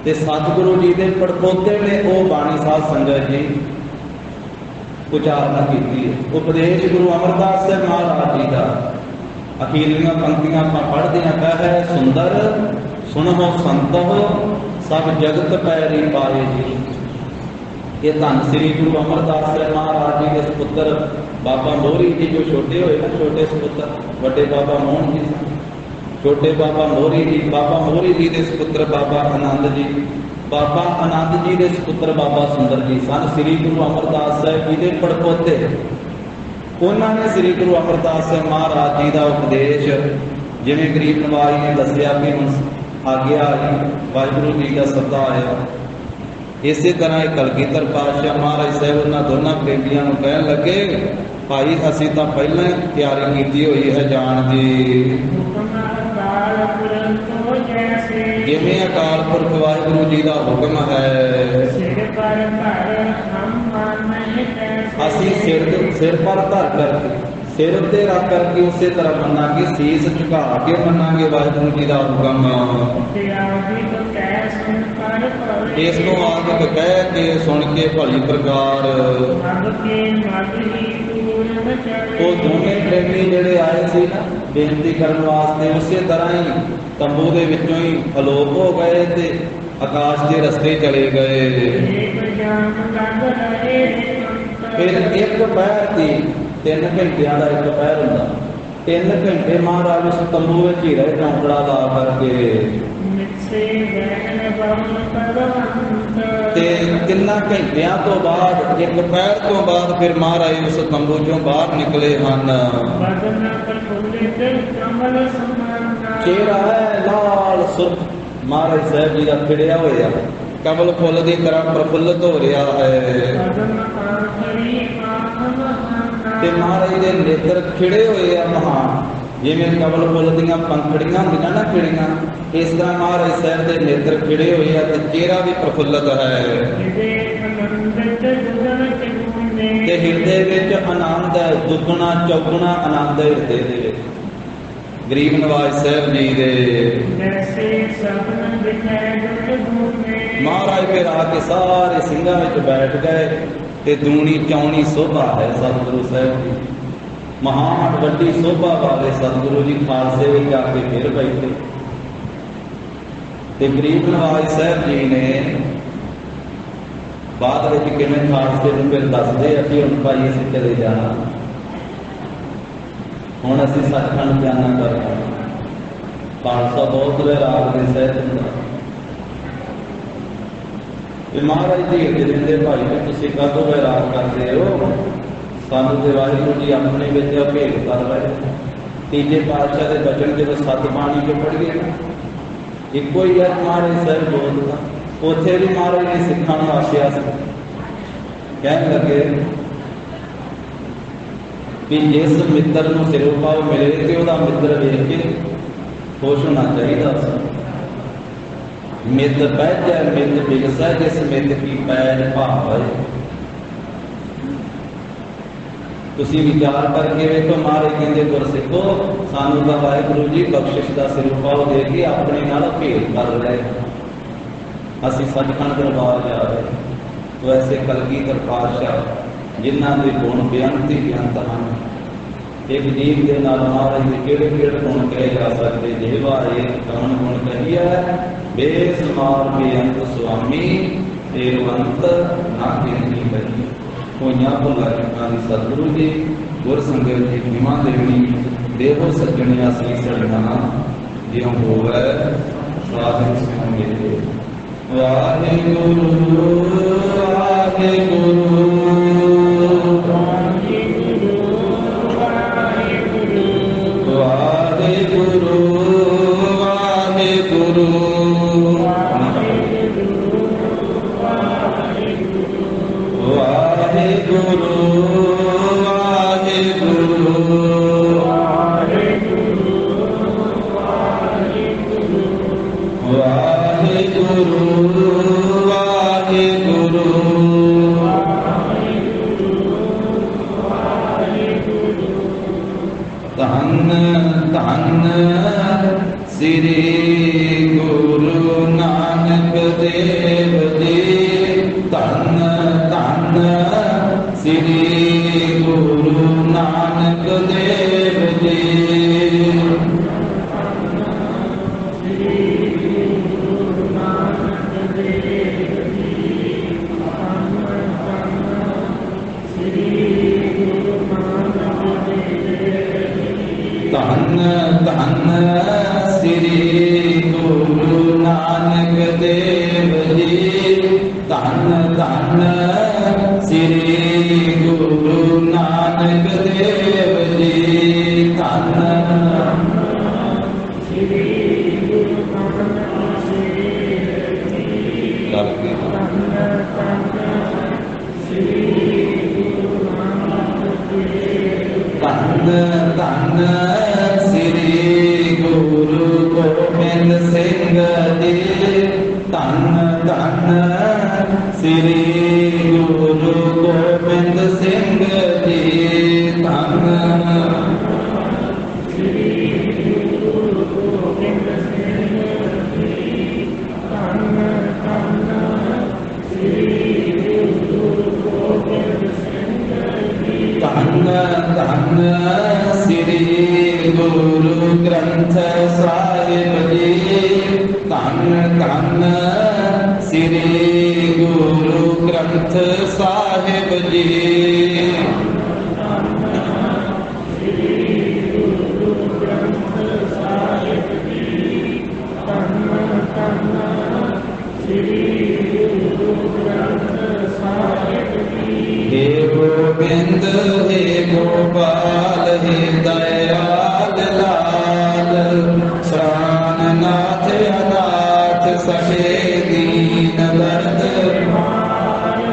ਤੇ ਸਤਿਗੁਰੂ ਜੀ ਦੇ ਪੜਪੋਤੇ ਨੇ ਉਹ ਬਾਣੀ ਸਾਧ ਸੰਗਤ ਜੀ ਉਚਾਰਨ ਕੀਤੀ ਹੈ। ਉਪਦੇਸ਼ ਗੁਰੂ ਅਮਰਦਾਸ ਸਿੰਘ ਮਹਾਰਾਜ ਜੀ ਦਾ ਅਖੀਰਲੀਆਂ ਪੰਕਤੀਆਂ ਆਪਾਂ ਪੜ੍ਹਦੇ ਹਾਂ। ਕਹੈ ਸੁੰਦਰ ਸੁਣੋ ਸੰਤੋ ਸਭ ਜਗਤ ਪੈਰੀ ਪਾਏ ਜੀ। ਇਹ ਧੰਨ ਸ੍ਰੀ ਗੁਰੂ ਅਮਰਦਾਸ ਸਾਹਿਬ ਮਹਾਰਾਜ ਜੀ ਦੇ ਸੁਪੁੱਤਰ ਬਾਬਾ ਮੋਹਰੀ ਜੀ ਜੋ ਛੋਟੇ ਹੋਏ ਨਾ, ਛੋਟੇ ਸੁਪੁੱਤਰ ਵੱਡੇ ਬਾਬਾ ਮੋਹਨ ਜੀ, ਛੋਟੇ ਬਾਬਾ ਮੋਹਰੀ ਜੀ, ਬਾਬਾ ਮੋਹਰੀ ਜੀ ਦੇ ਸੁਪੁੱਤਰ ਬਾਬਾ ਆਨੰਦ ਜੀ, ਬਾਬਾ ਆਨੰਦ ਜੀ ਦੇ ਸੁਪੁੱਤਰ ਬਾਬਾ ਸੁੰਦਰ ਜੀ ਸਨ ਸ੍ਰੀ ਗੁਰੂ ਅਮਰਦਾਸ ਸਾਹਿਬ ਜੀ ਦੇ ਪੜਪੋਤੇ। ਉਹਨਾਂ ਨੇ ਸ੍ਰੀ ਗੁਰੂ ਅਮਰਦਾਸ ਸਾਹਿਬ ਮਹਾਰਾਜ ਜੀ ਦਾ ਉਪਦੇਸ਼ ਜਿਵੇਂ ਗਰੀਬ ਨਵਾਜ ਨੇ ਦੱਸਿਆ ਵੀ ਹੁਣ ਆਗਿਆ ਆਈ, ਵਾਹਿਗੁਰੂ ਜੀ ਦਾ ਸੱਦਾ ਆਇਆ। ਇਸੇ ਤਰ੍ਹਾਂ ਇਹ ਕਲਗੀਧਰ ਪਾਤਸ਼ਾਹ ਮਹਾਰਾਜ ਸਾਹਿਬ ਉਹਨਾਂ ਦੋਨਾਂ ਪ੍ਰੇਮੀਆਂ ਨੂੰ ਕਹਿਣ ਲੱਗੇ, ਭਾਈ ਅਸੀਂ ਤਾਂ ਪਹਿਲਾਂ ਹੀ ਤਿਆਰੀ ਕੀਤੀ ਹੋਈ ਹੈ ਜਾਣ ਦੀ। ਜਿਵੇਂ ਅਕਾਲ ਪੁਰਖ ਵਾਹਿਗੁਰੂ ਜੀ ਦਾ ਹੁਕਮ ਹੈ, ਅਸੀਂ ਸਿਰ ਪਰ ਧਰ ਕਰਕੇ, ਸਿਰ ਉੱਤੇ ਰੱਖ ਕਰਕੇ ਉਸੇ ਤਰ੍ਹਾਂ ਮੰਨਾਂਗੇ, ਸੀਸ ਝੁਕਾ ਕੇ ਮੰਨਾਂਗੇ ਵਾਹਿਗੁਰੂ ਜੀ ਦਾ ਹੁਕਮ। ਇਸ ਨੂੰ ਆਦਿਕ ਕਹਿ ਕੇ ਸੁਣ ਕੇ ਭਲੀ ਪ੍ਰਕਾਰ ਉਹ ਦੋਵੇਂ प्रेमी जिहड़े आए सी ना बेनती करने वास्ते उसे तरह ही तंबू दे विचों ही अलोप हो गए ते आकाश के रस्ते चले गए। फिर एक पैर थी 3 घंटिया का एक पैर होंदा 3 घंटे महाराज उस तंबू में ही रहे चौंकड़ा ला करके ते 3 घंटिया तो बाद एक पैर तो बाद फिर महाराज उस तंबू चों बाहर निकले हैं। चेहरा है लाल सुर्ख महाराज साहब जी का खिड़िया होया कमल फुल की तरह प्रफुल्लित हो रहा है ते महाराज के नेत्र खिड़े हुए आ महान जिवें कमल फुल दियां पंखड़ियां होंदियां ना खिड़ियां इस तरह महाराज साहब के नेत्र खिड़े हुए आ ते चेहरा भी प्रफुल्लित है ते हिरदे विच आनंद है दुगना चौगुना आनंद है हिरदे दे विच। गरीब नवाज साहब जी दे महाराज फिर आके सारे सिंघां विच बैठ गए ते दूनी चौनी शोभा है सतगुरु साहब जी महान वड्डी शोभा वाले सतगुरु जी खालसे विच आके फिर बैठे ते गरीब नवाज साहब जी ने बाद विच किवें खालसे नूं फिर दसदे असीं हुण भाई असीं चले जाना हुण असीं सचखंड जाना करना खालसा बहुत वैराग दे सहित हुंदा महाराज धीरज देंदे भाई ने तुसीं काहतों वैराग करदे हो सानूं ते वाहिगुरू जी अपने विच भेद कर रहे तीजे पातशाह दे बचन जदों सत बाणी चों पढ़िए ना इक्को ही है महाराज साहब बोलदा उत्थे भी महाराज ने सिखां नूं आखिया सी कहण लगे कि जिस मित्र नूं सिरों पाव मिले तो वह मित्र वेख के खुश होना चाहिए। मित बह जाए मित बिगसै जिस मित की पैज भाव है। तुसीं विचार करके वेखो महाराज कहंदे गुरसिखो सानू तां वाहिगुरू जी बख्शिश का सिरों पाव दे के अपने नाल भेद कर रहे असीं सचखंड दरबार जा रहे वैसे कलगीधर पातशाह जिन्हां दे गुण बेअंत ही बेअंत हन एक जीव के नाल महाराज के केड़े गुण कहे जा सकते जेवा एक कौन गुण कहिए बेसमार बेअंत स्वामी तेरवंत ना कहती कही होइयां भुला चुका दी सतगुरु जी गुर संगत जी खिमा देनी देवो सज्जने असीस लड़ना ज्यों होवे साधु संगे वाहिगुरु वाहिगुरु वाहिगुरु वाहिगुरु वाहिगुरु धन श्री गुरु नानक देव जी धन धन श्री गुरु नानक देव जी धन धन श्री गुरु नानक देव जी धन धन श्री गुरु नानक देव जी धन श्री गुरु नानक देव जी धन धन श्री गुरु गोबिंद सिंह जी धन धन श्री गुरु गोबिंद सिंह जी धन श्री गुरु गोबिंद सिंह जी धन धन श्री गुरु गोबिंद सिंह जी धन धन गुरु ग्रंथ साहिब जी धन धन श्री गुरु ग्रंथ साहिब जी। हे गोविंद हे गोपाल हे दयाल लाल श्रान नाथ अनाथ सखे दीन दर्द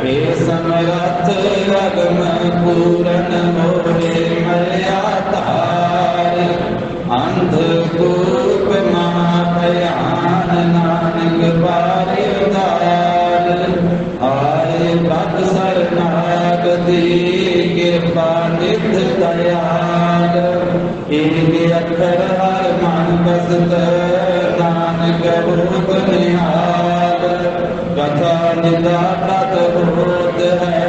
हे समरथ अगम पूरन मोहे मया तार अंध कूप महाभयान नानक बारे उदार आए भक्त शरणागति कृपा निध दयाल एक अक्षर हर मन बसत नानक रूप निहाल कथा निदा तत होत है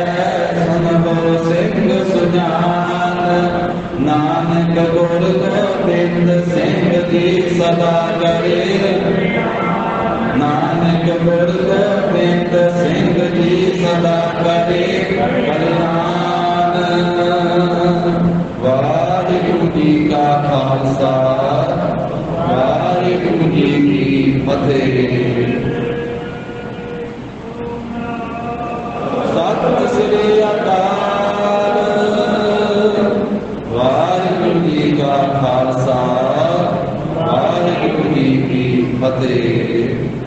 सुनबो सिंह सुजान नानक गुर गोविंद सिंह जी सदा करे नानक गुर गोविंद सिंह जी सदा करे कल्याण। वाहिगुरु जी का खालसा वाहिगुरु जी की फतेह। सत श्री अकाल। वाहिगुरु जी का खालसा वाहिगुरु जी की फतेह।